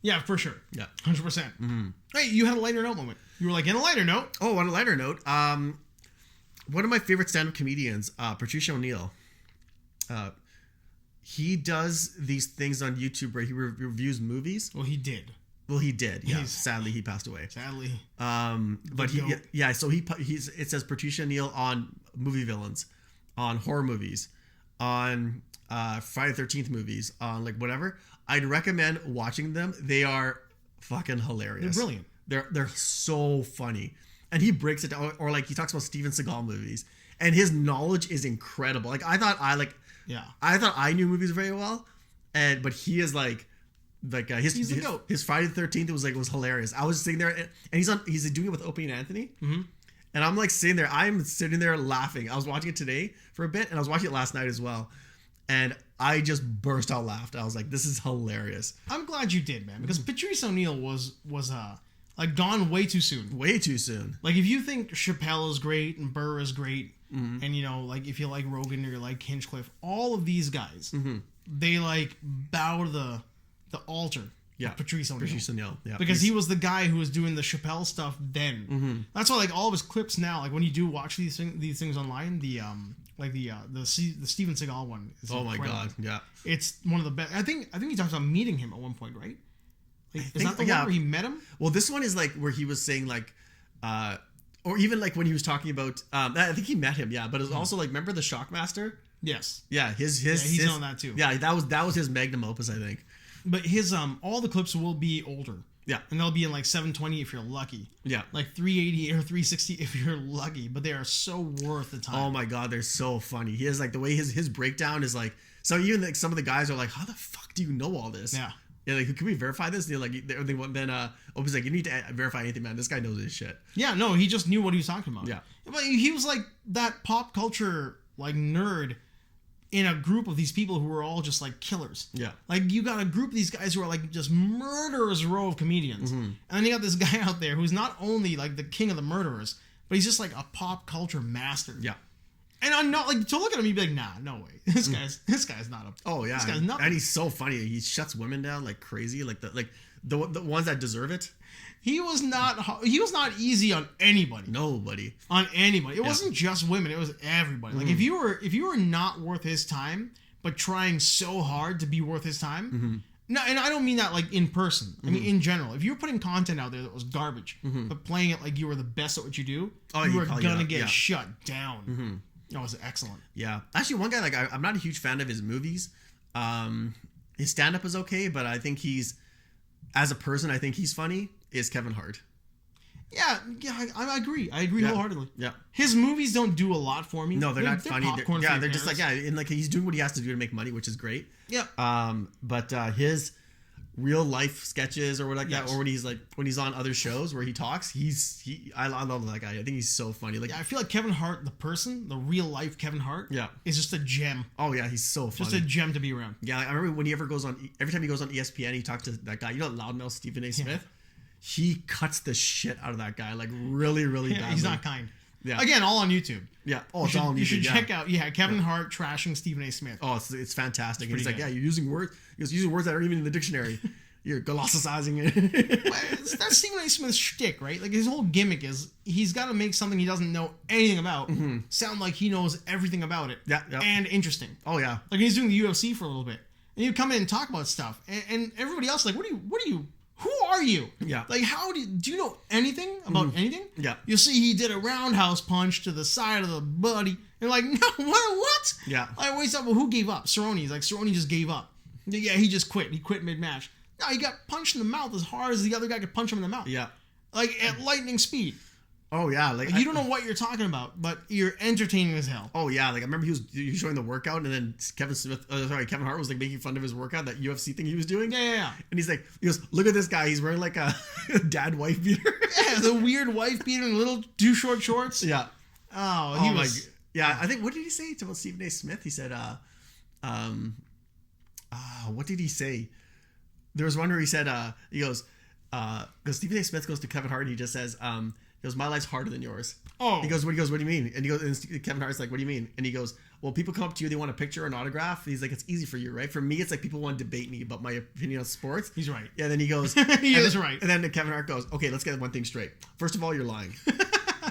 A: Yeah, for sure.
B: Yeah.
A: 100%. Mm-hmm. Hey, you had a lighter note moment. You were in a lighter note.
B: Oh, on a lighter note, one of my favorite stand-up comedians, Patricia O'Neill. He does these things on YouTube where he reviews movies.
A: Well, he did.
B: Yeah. Sadly, he passed away.
A: Sadly.
B: But so it says Patricia O'Neill on movie villains, on horror movies, on Friday the 13th movies, on whatever. I'd recommend watching them. They are fucking hilarious.
A: They're brilliant.
B: They're so funny. and he breaks it down, or like he talks about Steven Seagal movies, and his knowledge is incredible. Like I thought I knew movies very well, but he is like his Friday the 13th was hilarious. I was sitting there, and he's doing it with Opie and Anthony, and I'm like sitting there laughing. I was watching it today for a bit, and I was watching it last night as well, and I just burst out laughing. I was like, this is hilarious.
A: I'm glad you did, man, because Patrice O'Neal was like gone way too soon.
B: Way too soon.
A: Like if you think Chappelle is great and Burr is great, and you know, like if you like Rogan or you like Hinchcliffe, all of these guys, they like bow to the altar.
B: Yeah,
A: Patrice O'Neal.
B: Yeah,
A: because he was the guy who was doing the Chappelle stuff then. That's why like all of his clips now, like when you do watch these things online, the Steven Seagal one is
B: oh
A: incredible.
B: my god, yeah,
A: it's one of the best. I think he talks about meeting him at one point, right? Like, is that the one where he met him?
B: Well, this one is like where he was saying like, or even like when he was talking about, I think he met him, yeah. But it was also like, remember the Shockmaster?
A: Yes.
B: Yeah,
A: he's on that too.
B: Yeah, that was his magnum opus, I think.
A: But his all the clips will be older.
B: Yeah.
A: And they'll be in like 720 if you're lucky. Yeah. Like 380 or 360 if you're lucky. But they are so worth the time.
B: Oh my god, they're so funny. He has like the way his breakdown is like, so even like some of the guys are like, how the fuck do you know all this? Yeah. Yeah, like, can we verify this? And then Opie's like, you need to verify anything, man. This guy knows his shit.
A: Yeah, no, he just knew what he was talking about.
B: Yeah.
A: But he was like that pop culture like nerd in a group of these people who were all just like killers. Yeah. Like you got a group of these guys who are like just murderers row of comedians. And then you got this guy out there who's not only like the king of the murderers, but he's just like a pop culture master. Yeah. And I'm not like to look at him, you'd be like, nah, no way. This guy's not a.
B: Oh yeah,
A: this guy's nothing.
B: And he's so funny. He shuts women down like crazy, like the ones that deserve it.
A: He was not easy on anybody.
B: Nobody.
A: On anybody. It wasn't just women. It was everybody. Like if you were not worth his time, but trying so hard to be worth his time. No, and I don't mean that like in person. I mean in general. If you were putting content out there that was garbage, but playing it like you were the best at what you do, you were gonna get shut down. That was excellent.
B: Yeah. Actually, one guy, like, I'm not a huge fan of his movies. His stand-up is okay, but I think as a person, I think he's funny, is Kevin Hart.
A: Yeah, I agree. I agree wholeheartly.
B: Yeah.
A: His movies don't do a lot for me.
B: No, they're not funny. They're just like, and like he's doing what he has to do to make money, which is great. Yeah. But his real life sketches or whatever like that, or when he's on other shows where he talks, I love that guy. I think he's so funny. Like,
A: I feel like Kevin Hart, the person, the real life Kevin Hart, is just a gem.
B: Oh yeah, he's so funny.
A: Just a gem to be around.
B: Yeah, I remember when every time he goes on ESPN, he talks to that guy. You know, Loudmouth Stephen A. Smith. He cuts the shit out of that guy, like really, really badly.
A: He's not kind. Yeah. Again, all on YouTube.
B: Yeah. Oh, it's all on YouTube.
A: You should check out. Yeah, Kevin Hart trashing Stephen A. Smith.
B: Oh, it's fantastic. And he's like, yeah, you're using words. He goes, using words that aren't even in the dictionary. You're glossicizing it.
A: That's Stephen A. Smith's shtick, right? Like his whole gimmick is he's got to make something he doesn't know anything about sound like he knows everything about it. Yeah. And interesting.
B: Oh yeah.
A: Like he's doing the UFC for a little bit, and he'd come in and talk about stuff, and everybody else like, who are you? Yeah. Like, do you know anything about anything? Yeah. You'll see he did a roundhouse punch to the side of the buddy. And like, no, what? Yeah. Like, wait, well, who gave up? Cerrone. He's like, Cerrone just gave up. Yeah, he just quit. He quit mid-match. No, he got punched in the mouth as hard as the other guy could punch him in the mouth. Yeah. Like, at lightning speed.
B: Oh, yeah. Like
A: you don't know what you're talking about, but you're entertaining as hell.
B: Oh, yeah. Like, I remember he was showing the workout, and then Kevin Hart was, like, making fun of his workout, that UFC thing he was doing. Yeah. And he goes, look at this guy. He's wearing, like, a dad-wife beater.
A: Yeah, the weird wife beater and little too short shorts. Yeah.
B: Oh, was... Yeah, I think, what did he say about Stephen A. Smith? He said, what did he say? There was one where he said, he goes, because Stephen A. Smith goes to Kevin Hart, and he just says, he goes, my life's harder than yours. Oh. He goes, what do you mean? And he goes, and Kevin Hart's like, what do you mean? And he goes, well, people come up to you, they want a picture or an autograph. He's like, it's easy for you, right? For me, it's like people want to debate me about my opinion on sports.
A: He's right.
B: Yeah, then he goes,
A: he is right.
B: And then Kevin Hart goes, okay, let's get one thing straight. First of all, you're lying.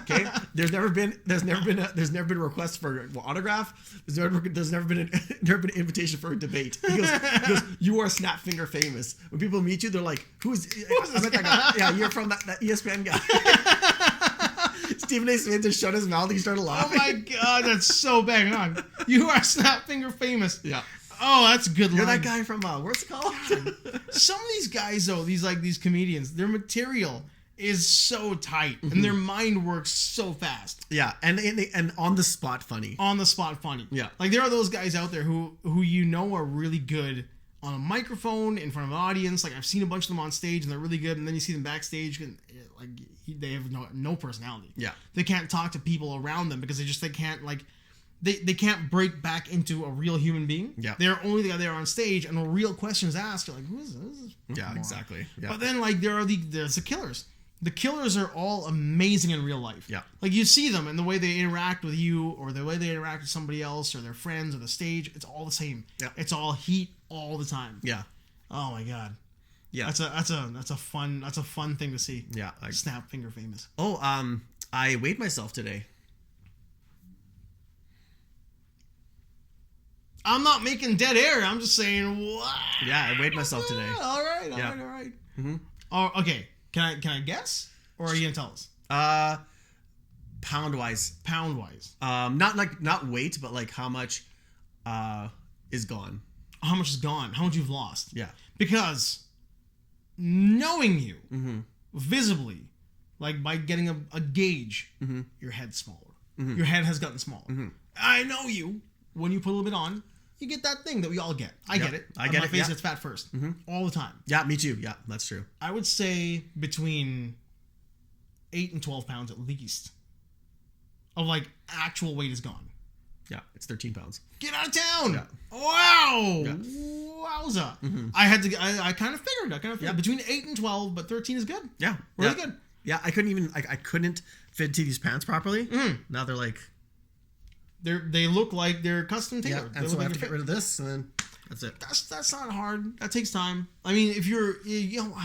B: Okay, there's never been a request for an autograph. There's never been an invitation for a debate. He goes, you are snap finger famous. When people meet you, they're like, who's that guy? Yeah, you're from that ESPN guy. Stephen A. Smith just shut his mouth and he started laughing.
A: Oh my god, that's so bang on. You are snap finger famous. Yeah. Oh, that's a good line.
B: You're that guy from what's it called?
A: Some of these guys though, these comedians, their material is so tight, and their mind works so fast.
B: Yeah, and on the spot funny.
A: On the spot funny.
B: Yeah.
A: Like, there are those guys out there who are really good on a microphone in front of an audience. Like, I've seen a bunch of them on stage, and they're really good, and then you see them backstage, and like, they have no personality.
B: Yeah.
A: They can't talk to people around them because they can't, like, they can't break back into a real human being.
B: Yeah.
A: They're only there on stage, and a real question's asked. You're like, who is this?
B: Yeah, exactly. Yeah.
A: But then, like, there's the killers. The killers are all amazing in real life.
B: Yeah.
A: Like, you see them and the way they interact with you, or the way they interact with somebody else, or their friends, or the stage. It's all the same.
B: Yeah.
A: It's all heat all the time.
B: Yeah.
A: Oh my god.
B: Yeah.
A: That's a fun thing to see.
B: Yeah.
A: Snap finger famous.
B: Oh, I weighed myself today.
A: I'm not making dead air. I'm just saying, what?
B: Yeah, I weighed myself today.
A: All right.
B: Mm-hmm.
A: Oh, okay. Can I guess, or are you gonna tell us?
B: Pound wise.
A: Not
B: weight, but like how much is gone.
A: How much is gone? How much you've lost?
B: Yeah.
A: Because knowing you visibly, like by getting a gauge, your head's smaller. Your head has gotten smaller. I know you. When you put a little bit on, you get that thing that we all get. I get it.
B: I get
A: My
B: it.
A: face
B: Yeah.
A: gets fat first. All the time.
B: Yeah, me too. Yeah, that's true.
A: I would say between 8 and 12 pounds at least of like actual weight is gone.
B: Yeah, it's 13 pounds.
A: Get out of town!
B: Yeah.
A: Wow!
B: Yeah.
A: Wowza! I kind of figured. Between 8 and 12, but 13 is good.
B: Yeah.
A: Really good.
B: Yeah, I couldn't fit into these pants properly. Now they're like...
A: They look like they're custom tailored.
B: Yeah, and so I have to get rid of this, and then that's it.
A: That's not hard. That takes time. I mean, if you're,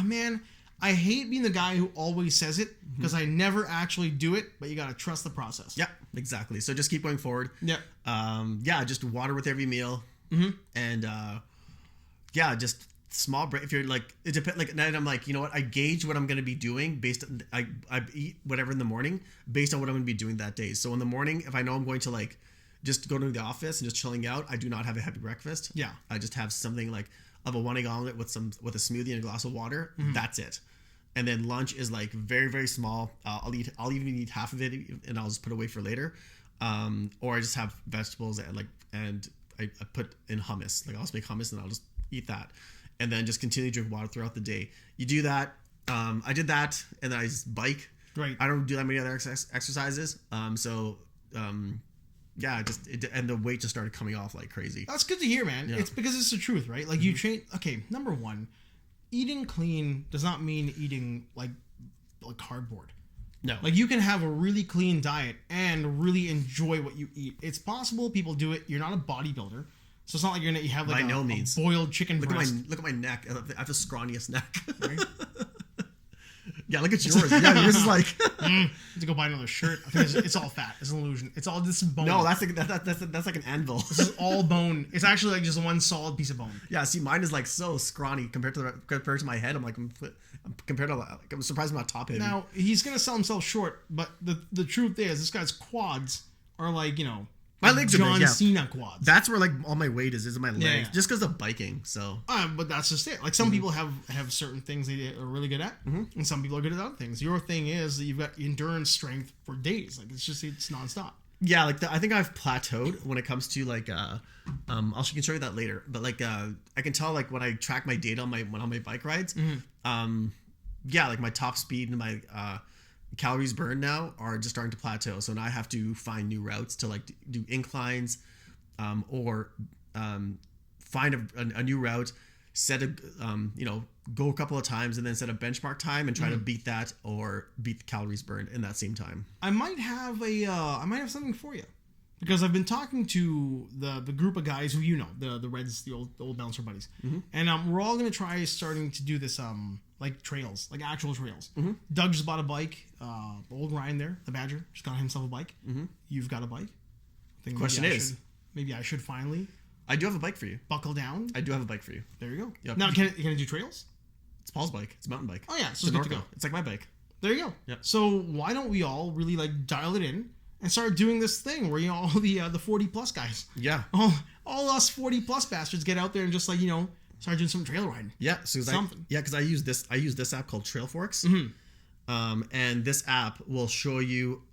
A: man, I hate being the guy who always says it because I never actually do it, but you got to trust the process.
B: Yeah, exactly. So just keep going forward.
A: Yeah.
B: Just water with every meal. And, just small break. If you're like, it depends. Like, and I'm like, you know what? I gauge what I'm going to be doing based on, I eat whatever in the morning based on what I'm going to be doing that day. So in the morning, if I know I'm going to like, just go to the office and just chilling out, I do not have a heavy breakfast.
A: Yeah.
B: I just have something like of a 1 egg omelet with a smoothie and a glass of water. That's it. And then lunch is like very, very small. I'll even eat half of it and I'll just put away for later. Or I just have vegetables and I put in hummus. Like I'll just make hummus and I'll just eat that. And then just continue to drink water throughout the day. You do that. I did that and then I just bike.
A: Right.
B: I don't do that many other exercises. And the weight just started coming off like crazy.
A: That's good to hear, man.
B: Yeah.
A: It's because it's the truth, right? Like you train. Okay, number one, eating clean does not mean eating like cardboard.
B: No.
A: Like you can have a really clean diet and really enjoy what you eat. It's possible people do it. You're not a bodybuilder, so it's not like you have like
B: by no means
A: a boiled chicken breast.
B: Look at my neck. I have the scrawniest neck.
A: Right?
B: Yeah, look at yours. Yeah, yours is like.
A: To go buy another shirt. I think it's all fat. It's an illusion. It's all this bone.
B: No, that's like an anvil.
A: This is all bone. It's actually like just one solid piece of bone.
B: Yeah, see, mine is like so scrawny compared to my head. I'm like, I'm surprised I'm not top heavy.
A: Now he's gonna sell himself short, but the truth is, this guy's quads are like
B: my legs
A: John
B: are big, yeah.
A: Cena quads.
B: That's where like all my weight is in my legs,
A: Yeah.
B: just because of biking. So,
A: but that's just it. Like some people have certain things they are really good at, and some people are good at other things. Your thing is that you've got endurance strength for days. Like it's nonstop.
B: Yeah, like I think I've plateaued when it comes to like can show you that later. But like I can tell like when I track my data on my bike rides, like my top speed and my calories burned now are just starting to plateau. So now I have to find new routes to like do inclines, or find a new route, set a go a couple of times and then set a benchmark time and try to beat that or beat the calories burned in that same time.
A: I might have something for you, because I've been talking to the group of guys who the Reds, the old bouncer buddies, and we're all gonna try starting to do this like trails, like actual trails. Doug just bought a bike. Old Ryan there, the Badger, just got himself a bike. You've got a bike.
B: Question is,
A: maybe I should finally.
B: I do have a bike for you.
A: Buckle down.
B: I do have a bike for you.
A: There you go.
B: Yep.
A: Now, can it do trails?
B: It's Paul's bike. It's a mountain bike.
A: Oh yeah, so it's good to go.
B: It's like my bike.
A: There you go.
B: Yep.
A: So why don't we all really like dial it in and start doing this thing where all the 40 plus guys, all us 40 plus bastards get out there and just like start doing some trail riding.
B: Yeah, so
A: something.
B: because I use this app called Trail Forks. And this app will show you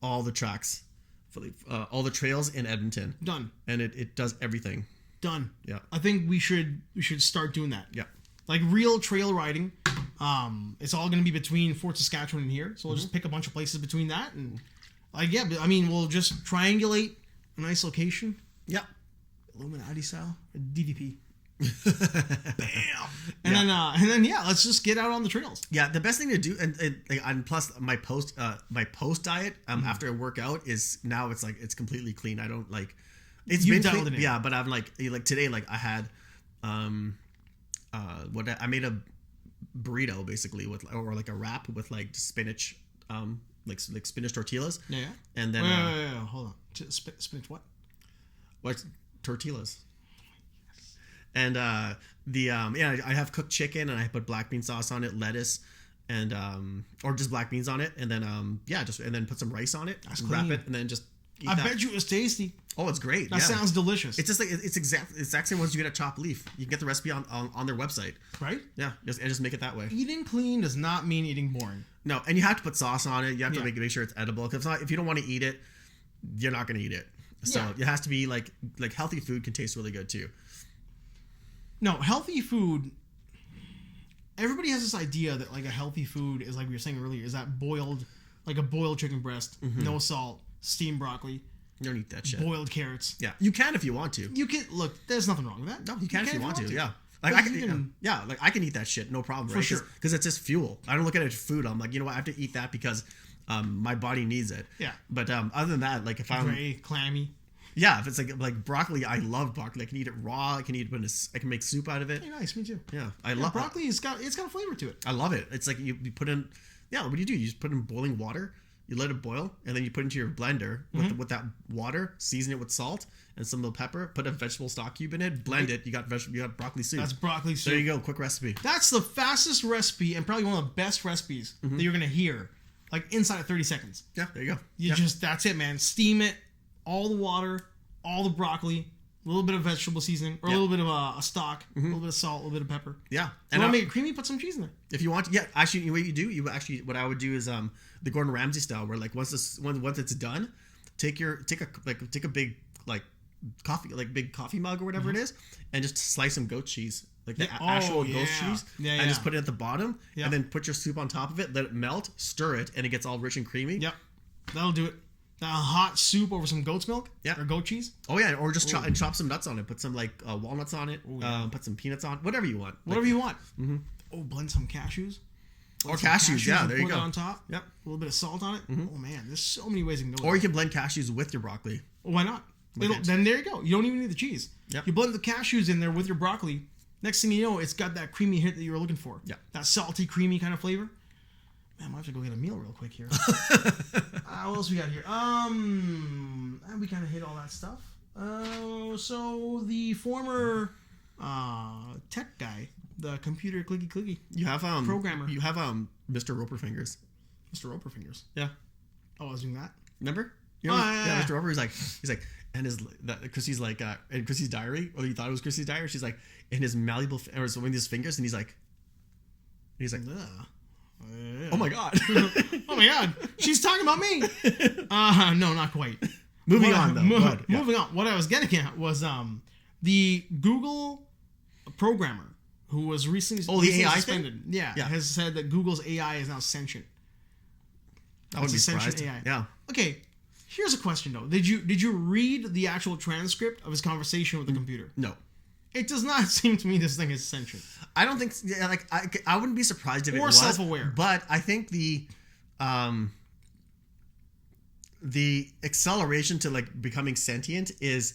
B: all the tracks, for all the trails in Edmonton.
A: Done.
B: And it does everything.
A: Done.
B: Yeah.
A: I think we should start doing that.
B: Yeah.
A: Like real trail riding. It's all going to be between Fort Saskatchewan and here. So we'll just pick a bunch of places between that. And we'll just triangulate a nice location.
B: Yeah.
A: Illuminati style. DDP. Bam. And then let's just get out on the trails.
B: Yeah, the best thing to do, and plus my post diet after I work out is now it's completely clean. I don't like it's
A: You've
B: been
A: dialed
B: clean,
A: it in.
B: yeah, but I'm like today I had I made a burrito basically with or like a wrap with like spinach like spinach tortillas.
A: Yeah.
B: And then
A: wait, hold on. Spinach what?
B: What tortillas? And I have cooked chicken and I put black bean sauce on it, lettuce, and or just black beans on it, and then and then put some rice on it,
A: That's
B: wrap
A: clean.
B: it, and then just eat
A: I
B: that.
A: bet you it was tasty.
B: Oh, it's great.
A: That sounds delicious.
B: It's just like it's exact same ones you get at Chopped Leaf. You can get the recipe on their website.
A: Right?
B: Yeah, just make it that way.
A: Eating clean does not mean eating boring.
B: No, and you have to put sauce on it. You have to make sure it's edible. Because if you don't want to eat it, you're not going to eat it. So it has to be like healthy food can taste really good too.
A: No, healthy food. Everybody has this idea that like a healthy food is like we were saying earlier, is that boiled, like a boiled chicken breast, no salt, steamed broccoli.
B: You don't eat that shit.
A: Boiled carrots.
B: Yeah, you can if you want to.
A: You can look. There's nothing wrong with that.
B: No, you can if you want to. Yeah,
A: Like
B: I can. I can eat that shit, no problem.
A: For
B: right?
A: sure.
B: Because it's just fuel. I don't look at it as food. I'm like, you know what? I have to eat that because my body needs it.
A: Yeah.
B: But other than that, like if I'm
A: Gray, clammy.
B: yeah, if it's like broccoli, I love broccoli. I can eat it raw. I can eat it. I can make soup out of it.
A: Hey, nice, me too.
B: Yeah, I love
A: broccoli. It's got a flavor to it.
B: I love it. It's like you put in. Yeah, what do? You just put in boiling water. You let it boil, and then you put it into your blender with that water. Season it with salt and some little pepper. Put a vegetable stock cube in it. Blend it. You got broccoli soup.
A: That's broccoli soup.
B: There you go. Quick recipe.
A: That's the fastest recipe and probably one of the best recipes that you're gonna hear. Like inside of 30 seconds.
B: Yeah, there you go.
A: That's it, man. Steam it. All the water, all the broccoli, a little bit of vegetable seasoning, or a little bit of a stock, a little bit of salt, a little bit of pepper.
B: Yeah,
A: And want to make it creamy? Put some cheese in there.
B: if you want, actually, what you do, what I would do is the Gordon Ramsay style, where like once it's done, take a big big coffee mug or whatever it is, and just slice some goat cheese, like the actual goat cheese, and just put it at the bottom, and then put your soup on top of it, let it melt, stir it, and it gets all rich and creamy.
A: Yep, that'll do it. A hot soup over some goat's milk, or goat cheese.
B: Oh yeah, or just chop some nuts on it. Put some walnuts on it. Put some peanuts on. Whatever you want.
A: Whatever you want. Mm-hmm. Oh, blend some cashews.
B: Or cashews, yeah. There you go.
A: Put it on top.
B: Yep.
A: A little bit of salt on it. Oh man, there's so many ways you can go.
B: Or you can blend cashews with your broccoli.
A: Well, why not? Then there you go. You don't even need the cheese.
B: Yep.
A: You blend the cashews in there with your broccoli. Next thing you know, it's got that creamy hit that you were looking for.
B: Yeah.
A: That salty, creamy kind of flavor. Man, I might have to go get a meal real quick here. What else we got here? We kind of hit all that stuff. So the former tech guy, the computer clicky,
B: You have
A: programmer.
B: You have Mr. Roper Fingers.
A: Mr. Roper Fingers.
B: Yeah.
A: Oh, I was doing that.
B: Remember?
A: Yeah.
B: Mr. Roper. He's like, and Chrissy's like, in Chrissy's diary, or you thought it was Chrissy's diary. She's like, in his malleable, or so in his fingers, and he's like, oh my god.
A: Oh my god. She's talking about me. No, not quite.
B: Moving on.
A: Moving on. What I was getting at was the Google programmer who was recently
B: the AI
A: suspended.
B: thing?
A: Yeah, has said that Google's AI is now sentient.
B: I wouldn't be surprised.
A: AI.
B: Yeah.
A: Okay. Here's a question though. Did you read the actual transcript of his conversation with the computer?
B: No.
A: It does not seem to me this thing is sentient.
B: I don't think. Yeah, like I wouldn't be surprised if it was
A: self-aware.
B: But I think the acceleration to like becoming sentient is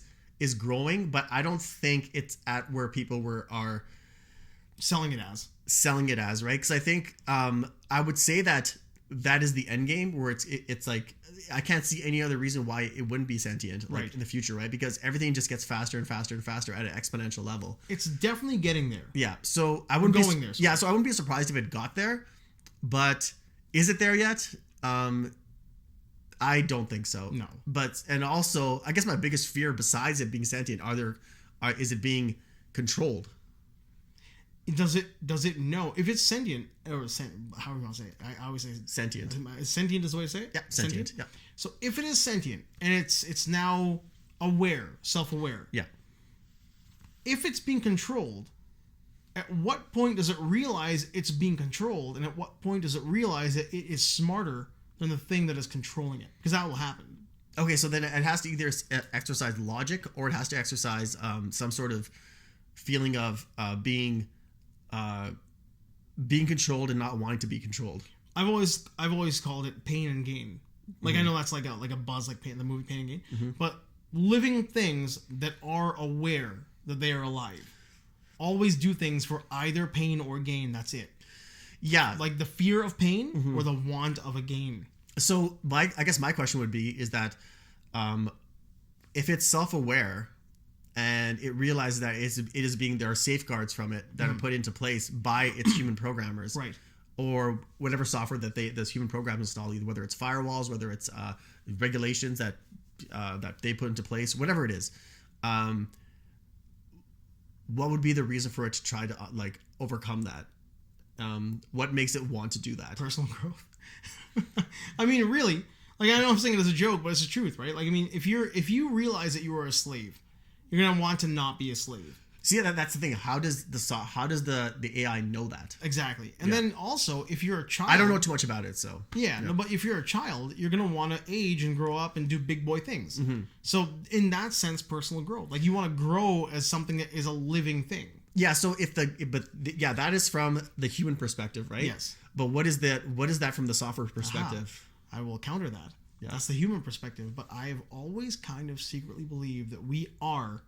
B: growing, but I don't think it's at where people are
A: selling it as
B: right. Because I think I would say that is the end game, where it's like I can't see any other reason why it wouldn't be sentient in the future, right? Because everything just gets faster and faster and faster at an exponential level.
A: It's definitely getting there.
B: Yeah, so I wouldn't
A: going there.
B: Yeah, so I wouldn't be surprised if it got there, but is it there yet? I don't think so.
A: No.
B: But and also, I guess my biggest fear, besides it being sentient, is it being controlled?
A: does it know if it's sentient or how are we gonna say it? I always say
B: Sentient.
A: Sentient is the way to say it.
B: Yeah, sentient. Yeah.
A: So if it is sentient and it's now aware, self-aware.
B: Yeah.
A: If it's being controlled, at what point does it realize it's being controlled, and at what point does it realize that it is smarter than the thing that is controlling it? Because that will happen.
B: Okay, so then it has to either exercise logic or it has to exercise some sort of feeling of being controlled and not wanting to be controlled.
A: I've always called it pain and gain. Like I know that's like a buzz, like the movie Pain and Gain, but living things that are aware that they are alive always do things for either pain or gain. That's it.
B: Yeah,
A: like the fear of pain or the want of a gain.
B: So I guess my question would be is that if it's self-aware and it realizes that there are safeguards from it that are put into place by its human programmers,
A: right?
B: Or whatever software that those human programs install, either whether it's firewalls, whether it's regulations that they put into place, whatever it is. What would be the reason for it to try to overcome that? What makes it want to do that?
A: Personal growth. I mean, really, like I know I'm saying it as a joke, but it's the truth, right? Like, I mean, if you realize that you are a slave, you're gonna want to not be a slave.
B: See, that's the thing. How does the AI know that?
A: Exactly. And then also, if you're a child,
B: I don't know too much about it, so
A: no, but if you're a child, you're gonna want to age and grow up and do big boy things. So in that sense, personal growth, like you want to grow as something that is a living thing.
B: Yeah. So that is from the human perspective, right?
A: Yes.
B: But what is that from the software perspective?
A: I will counter that. Yeah. That's the human perspective. But I've always kind of secretly believed that we are.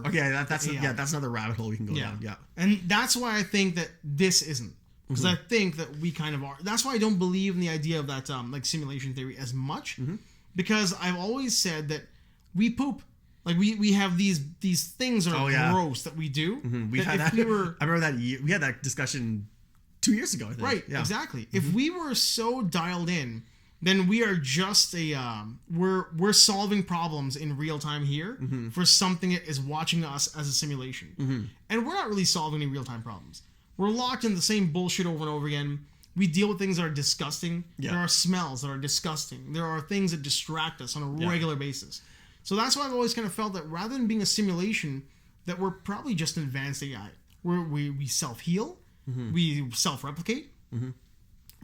B: Okay, that's another rabbit hole we can go down. Yeah.
A: And that's why I think that this isn't. Because I think that we kind of are. That's why I don't believe in the idea of that like simulation theory as much. Because I've always said that we poop. Like we have these things that are gross that we do.
B: We've had that. I remember that we had that discussion 2 years ago, I think.
A: Right, exactly. If we were so dialed in, then we are just we're solving problems in real time here for something that is watching us as a simulation. And we're not really solving any real time problems. We're locked in the same bullshit over and over again. We deal with things that are disgusting. Yeah. There are smells that are disgusting. There are things that distract us on a regular basis. So that's why I've always kind of felt that rather than being a simulation, that we're probably just an advanced AI. We self-heal. We self-replicate.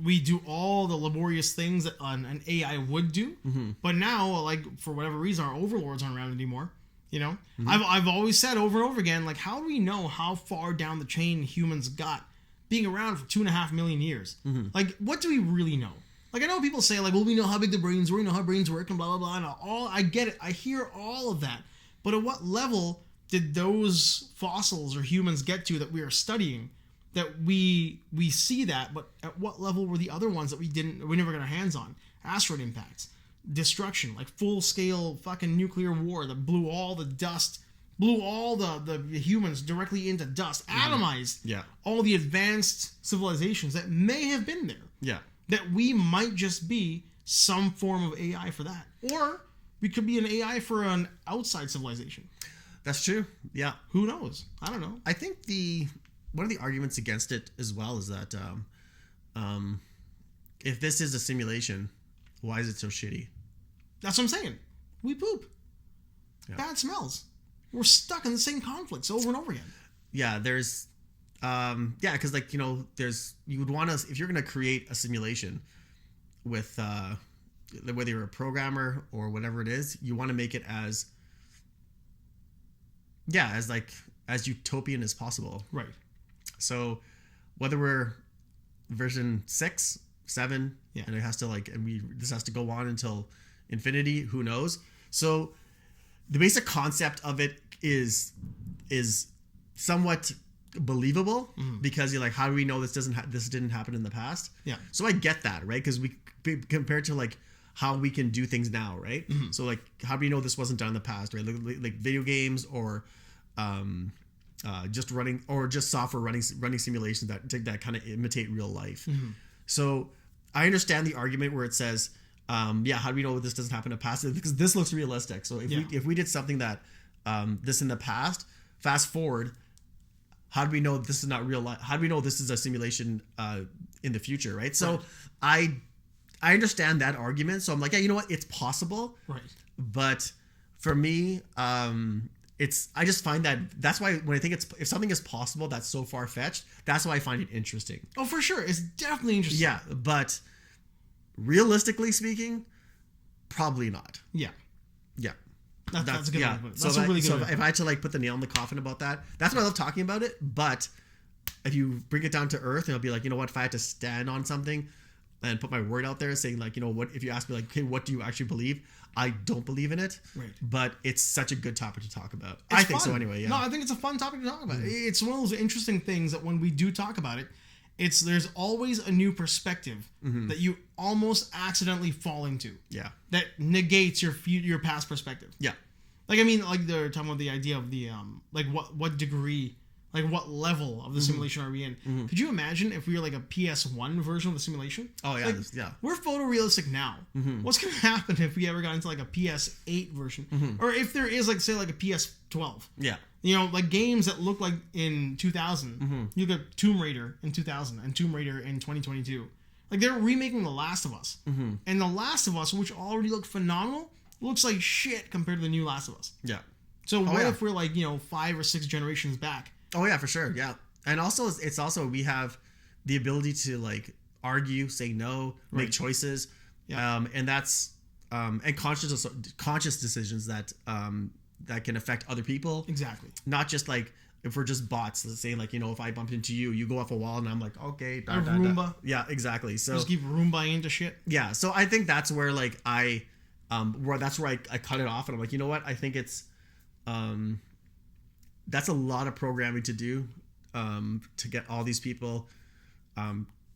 A: We do all the laborious things that an AI would do. But now, like, for whatever reason, our overlords aren't around anymore. You know? I've always said over and over again, like, how do we know how far down the chain humans got being around for 2.5 million years? Like, what do we really know? Like, I know people say, like, well, we know how big the brains were, we know how brains work, and blah, blah, blah, and I get it. I hear all of that. But at what level did those fossils or humans get to that we are studying that we see that, but at what level were the other ones that we never got our hands on? Asteroid impacts, destruction, like full-scale fucking nuclear war that blew all the dust, blew all the humans directly into dust, atomized all the advanced civilizations that may have been there. Yeah. That we might just be some form of AI for that. Or we could be an AI for an outside civilization.
B: That's true. Yeah.
A: Who knows? I don't know.
B: I think one of the arguments against it as well is that if this is a simulation, why is it so shitty?
A: That's what I'm saying. We poop. Yeah. Bad smells. We're stuck in the same conflicts over and over again.
B: Yeah, there's... because like, you know, you would want to, if you're going to create a simulation with whether you're a programmer or whatever it is, you want to make it as utopian as possible. Right. So whether we're version 6, 7, and it has to this has to go on until infinity, who knows? So the basic concept of it is somewhat believable because you're like, how do we know this didn't happen in the past? Yeah. So I get that, right? Because we compared to like how we can do things now, right? So like, how do we know this wasn't done in the past, right? Like video games or just running or just software running simulations that kind of imitate real life. So I understand the argument where it says, how do we know this doesn't happen in the past? Because this looks realistic. So if we did something that this in the past, fast forward how do we know this is not real life? How do we know this is a simulation in the future, right? So I understand that argument. So I'm like, yeah, you know what? It's possible.
A: Right.
B: But for me, I just find that's why when I think if something is possible that's so far-fetched, that's why I find it interesting.
A: Oh, for sure. It's definitely interesting.
B: Yeah, but realistically speaking, probably not.
A: Yeah.
B: Yeah.
A: That's a good one.
B: That's
A: a really good one.
B: So if I had to like put the nail in the coffin about that, that's why I love talking about it. But if you bring it down to earth, and it'll be like, you know what, if I had to stand on something and put my word out there saying like, you know what, if you ask me like, okay, what do you actually believe? I don't believe in it.
A: Right.
B: But it's such a good topic to talk about. I think so anyway. Yeah.
A: No, I think it's a fun topic to talk about. It's one of those interesting things that when we do talk about it, there's always a new perspective that you almost accidentally fall into.
B: Yeah.
A: That negates your past perspective.
B: Yeah.
A: Like, I mean, like they're talking about the idea of the like what degree, like what level of the simulation are we in? Could you imagine if we were like a PS1 version of the simulation?
B: Oh yeah,
A: like,
B: yeah.
A: We're photorealistic now. What's gonna happen if we ever got into like a PS8 version, or if there is like say like a PS12?
B: Yeah.
A: You know, like games that look like in 2000. You got Tomb Raider in 2000 and Tomb Raider in 2022. Like they're remaking The Last of Us, and The Last of Us, which already looked phenomenal, looks like shit compared to the new Last of Us.
B: Yeah.
A: So what if we're like 5 or 6 generations back?
B: Oh yeah, for sure. Yeah. And also it's also we have the ability to like argue, say no, make choices. Yeah. And that's and conscious decisions that that can affect other people.
A: Exactly.
B: Not just like if we're just bots, let's say like, if I bumped into you, you go off a wall and I'm like, okay,
A: Roomba.
B: Yeah, exactly. So
A: just keep Roomba into shit.
B: Yeah. So I think that's where like I cut it off and I'm like, you know what? I think it's that's a lot of programming to do to get all these people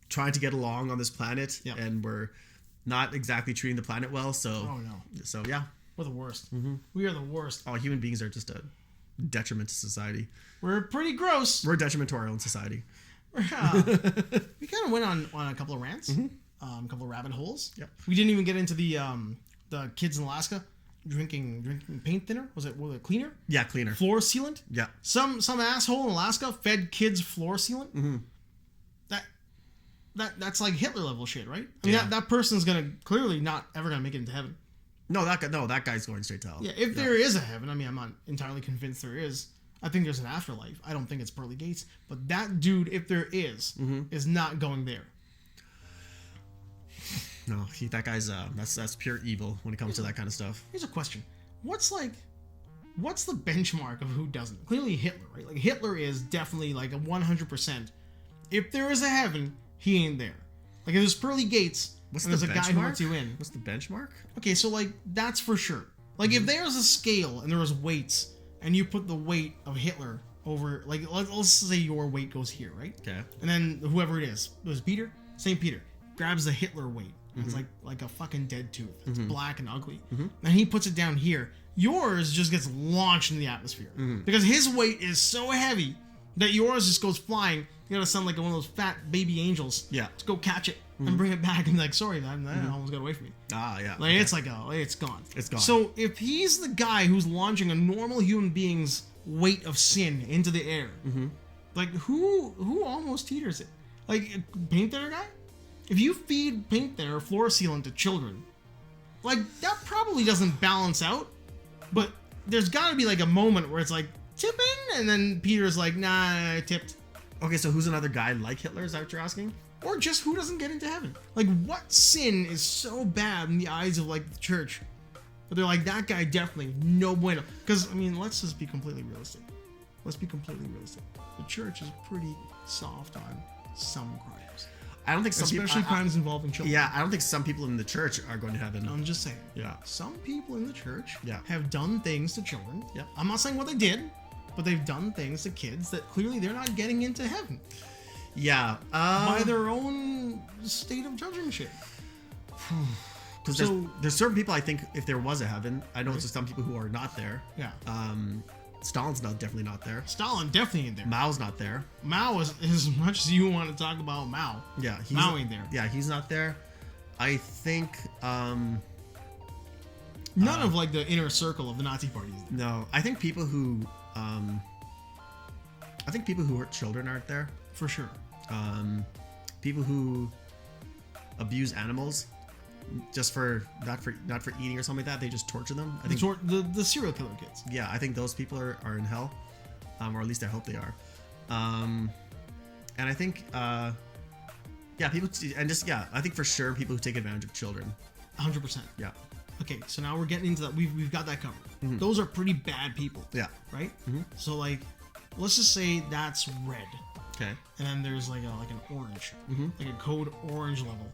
B: trying to get along on this planet, and we're not exactly treating the planet well. So So yeah,
A: we're the worst. We are the worst.
B: Oh, human beings are just a detriment to society.
A: We're pretty gross.
B: We're a detriment to our own society.
A: We kind of went on a couple of rants, a couple of rabbit holes.
B: Yep.
A: We didn't even get into the kids in Alaska drinking paint thinner. Was it cleaner?
B: Yeah, cleaner.
A: Floor sealant.
B: Yeah.
A: Some asshole in Alaska fed kids floor sealant. That's like Hitler level shit, right? I mean, that person's clearly not ever gonna make it into heaven.
B: No, that guy's going straight to hell.
A: Yeah, if there is a heaven, I mean, I'm not entirely convinced there is. I think there's an afterlife. I don't think it's pearly gates, but that dude, if there is not going there.
B: No, that guy's that's pure evil when it comes to that kind of stuff.
A: Here's a question: What's the benchmark of who doesn't? Clearly Hitler, right? Like Hitler is definitely like a 100%. If there is a heaven, he ain't there. Like if there's pearly gates, there's a guy who lets you in.
B: What's the benchmark?
A: Okay, so like that's for sure. Like if there's a scale and there was weights, and you put the weight of Hitler over, like let's say your weight goes here, right?
B: Okay.
A: And then whoever it was Peter, St. Peter, grabs the Hitler weight. It's like a fucking dead tooth. It's black and ugly. And he puts it down here. Yours just gets launched in the atmosphere. Because his weight is so heavy that yours just goes flying. You gotta sound like one of those fat baby angels.
B: Yeah.
A: To go catch it and bring it back and be like, sorry, that almost got away from me.
B: Ah, yeah.
A: Like it's like, it's gone.
B: It's gone.
A: So if he's the guy who's launching a normal human being's weight of sin into the air, like who almost teeters it? Like paint thinner guy? If you feed paint thinner or floor sealant to children, like that probably doesn't balance out, but there's gotta be like a moment where it's like tip in, and then Peter's like, nah, I tipped.
B: Okay, so who's another guy like Hitler? Is that what you're asking?
A: Or just who doesn't get into heaven? Like what sin is so bad in the eyes of like the church? But they're like, that guy definitely no bueno. Because I mean, let's just be completely realistic. The church is pretty soft on some crimes.
B: I don't think some
A: especially
B: people,
A: crimes involving children.
B: Yeah, I don't think some people in the church are going to heaven.
A: I'm just saying.
B: Yeah.
A: Some people in the church
B: Yeah.
A: have done things to children.
B: Yeah.
A: I'm not saying what they did, but they've done things to kids that clearly they're not getting into heaven
B: Yeah.
A: by their own state of judging shit.
B: Because there's certain people, I think, if there was a heaven, I know there's some people who are not there.
A: Yeah.
B: Stalin's definitely not there.
A: Stalin definitely ain't there.
B: Mao's not there.
A: Mao is as much as you want to talk about Mao.
B: Yeah.
A: Mao ain't there.
B: Yeah, he's not there. I think
A: none of like the inner circle of the Nazi party is there.
B: no. I think people who I think people who hurt children aren't there.
A: For sure.
B: People who abuse animals just for not for eating or something like that, they just torture them. I think
A: The serial killer kids.
B: Yeah, I think those people are in hell, or at least I hope they are. And I think people, and just I think for sure people who take advantage of children.
A: 100%.
B: Yeah.
A: Okay, so now we're getting into that. We've got that covered.
B: Mm-hmm.
A: Those are pretty bad people.
B: Yeah.
A: Right.
B: Mm-hmm.
A: So like, let's just say that's red.
B: Okay.
A: And then there's like an orange,
B: mm-hmm.
A: like a code orange level,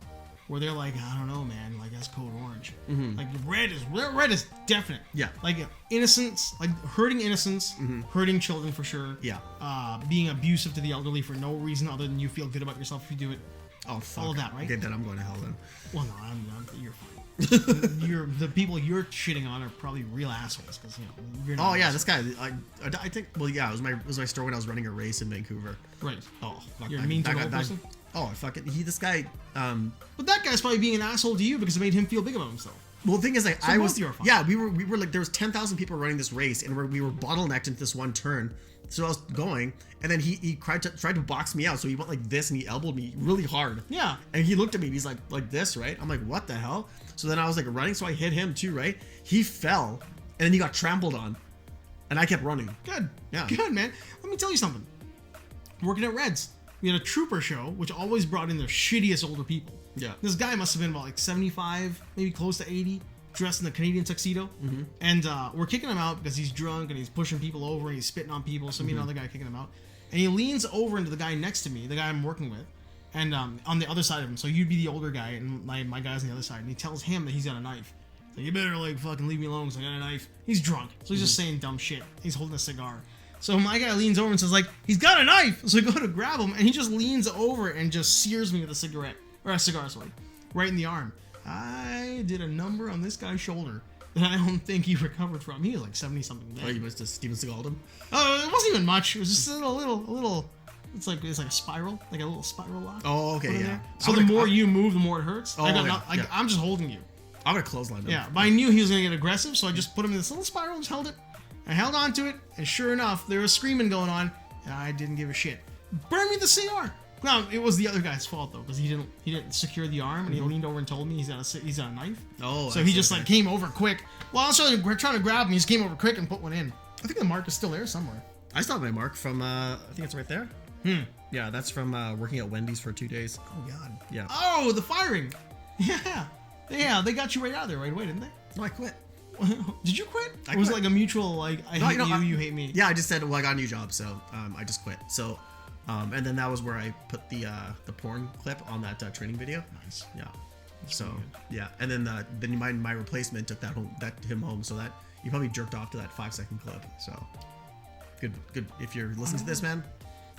A: where they're like, I don't know, man, like that's code orange.
B: Mm-hmm.
A: Like red is definite.
B: Yeah.
A: Like innocence, like hurting innocence,
B: mm-hmm.
A: hurting children for sure.
B: Yeah.
A: Being abusive to the elderly for no reason other than you feel good about yourself if you do it.
B: Oh fuck.
A: All of that, right?
B: Okay, then I'm going to hell then.
A: Well, no, you're fine. The people you're shitting on are probably real assholes because you're not.
B: Oh yeah, this guy. I think. Well, yeah, it was my store when I was running a race in Vancouver.
A: Right.
B: Oh, fuck,
A: you're mean to an old person.
B: Oh, fuck it. This guy.
A: But that guy's probably being an asshole to you because it made him feel big about himself.
B: Well, the thing is, like,
A: so
B: I was.
A: You were fine.
B: Yeah, we were like there was 10,000 people running this race, and we were bottlenecked into this one turn. So I was going, and then he tried to box me out. So he went like this, and he elbowed me really hard.
A: Yeah.
B: And he looked at me, and he's like this, right? I'm like, what the hell? So then I was like running, so I hit him too, right? He fell, and then he got trampled on, and I kept running.
A: Good.
B: Yeah.
A: Good, man. Let me tell you something. Working at Reds, we had a trooper show, which always brought in the shittiest older people.
B: Yeah.
A: This guy must have been about like 75, maybe close to 80, dressed in a Canadian tuxedo.
B: Mm-hmm.
A: And we're kicking him out because he's drunk and he's pushing people over and he's spitting on people. So me and another guy kicking him out. And he leans over into the guy next to me, the guy I'm working with, and on the other side of him. So you'd be the older guy and my guy's on the other side. And he tells him that he's got a knife. So you better like fucking leave me alone because I got a knife. He's drunk. So he's just saying dumb shit. He's holding a cigar. So my guy leans over and says like, he's got a knife. So I go to grab him and he just leans over and just sears me with a cigar, right in the arm. I did a number on this guy's shoulder that I don't think he recovered from. He was like 70-something.
B: Oh, you must have Steven Seagal'd him?
A: Oh, it wasn't even much. It was just a little. It's like a spiral, like a little spiral lock.
B: Oh, okay, yeah.
A: There. So the more you move, the more it hurts.
B: Oh,
A: I'm just holding you.
B: I'm gonna clothesline him.
A: Yeah, but I knew he was gonna get aggressive, so I just put him in this little spiral and just held it. I held on to it, and sure enough, there was screaming going on, and I didn't give a shit. Burn me the cigar. No, it was the other guy's fault though, because he didn't secure the arm, and he leaned over and told me he's got a knife.
B: Oh,
A: so he just like came over quick. Well, also we're trying to grab him. He just came over quick and put one in. I think the mark is still there somewhere.
B: I still have my mark from. I think it's right there. Yeah, that's from working at Wendy's for 2 days.
A: Oh God.
B: Yeah.
A: Oh, the firing. Yeah, they got you right out of there right away, didn't they?
B: No, I quit.
A: Did you quit?
B: I
A: It was
B: quit.
A: like a mutual like I hate you, you hate me.
B: Yeah, I just said, well, I got a new job, so I just quit. So, and then that was where I put the porn clip on that training video.
A: Nice.
B: Yeah. So yeah, and then my replacement took him home, so that you probably jerked off to that 5-second clip. So good. If you're listening to this, man,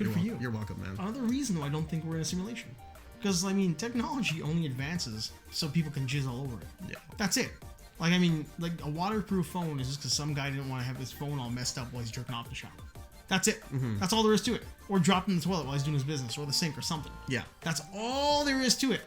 A: Good for you.
B: You're welcome, man.
A: Another reason why I don't think we're in a simulation, because I mean technology only advances so people can jizz all over it.
B: Yeah.
A: That's it. Like I mean, like a waterproof phone is just because some guy didn't want to have his phone all messed up while he's jerking off the shower. That's it. That's all there is to it. Or dropped in the toilet while he's doing his business, or the sink, or something.
B: Yeah.
A: That's all there is to it.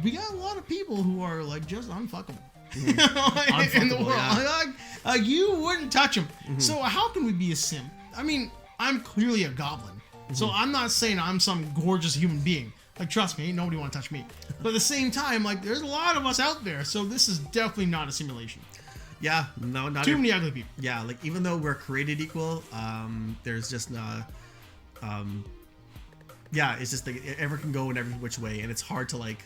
A: We got a lot of people who are like just unfuckable in the world.
B: Yeah.
A: Like, you wouldn't touch them. So how can we be a sim? I mean, I'm clearly a goblin, so I'm not saying I'm some gorgeous human being. Like, trust me, ain't nobody want to touch me. But at the same time, like, there's a lot of us out there, so this is definitely not a simulation.
B: Yeah, no, not
A: Too many ugly people.
B: Yeah, like even though we're created equal, there's just yeah, it's just like everyone can go in every which way, and it's hard to like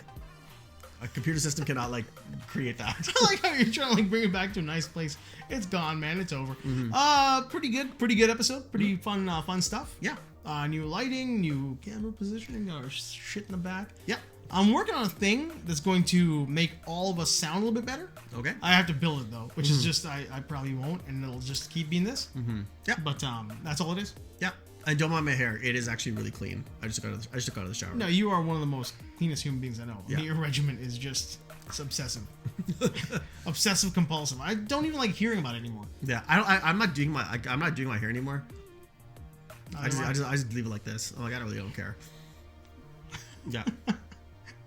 B: a computer system cannot like create that.
A: I like how you're trying to like bring it back to a nice place. It's gone, man. It's over. Pretty good episode. Pretty fun stuff.
B: Yeah.
A: New lighting, new camera positioning, or shit in the back.
B: Yeah.
A: I'm working on a thing that's going to make all of us sound a little bit better.
B: Okay.
A: I have to build it though, which is just I probably won't, and it'll just keep being this.
B: Yeah.
A: But that's all it is.
B: Yeah. And don't mind my hair. It is actually really clean. I just took out of the shower.
A: No, you are one of the most cleanest human beings I know.
B: Yeah.
A: Your regimen is just it's obsessive, obsessive compulsive. I don't even like hearing about it anymore.
B: Yeah. I'm not doing my hair anymore. I just leave it like this. I'm like, I really don't care. Yeah.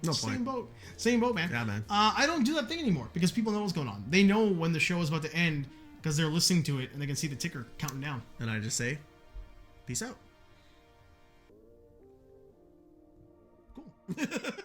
B: No point.
A: Same boat, man.
B: Yeah, man.
A: I don't do that thing anymore because people know what's going on. They know when the show is about to end because they're listening to it and they can see the ticker counting down.
B: And I just say, Peace out.
A: Cool.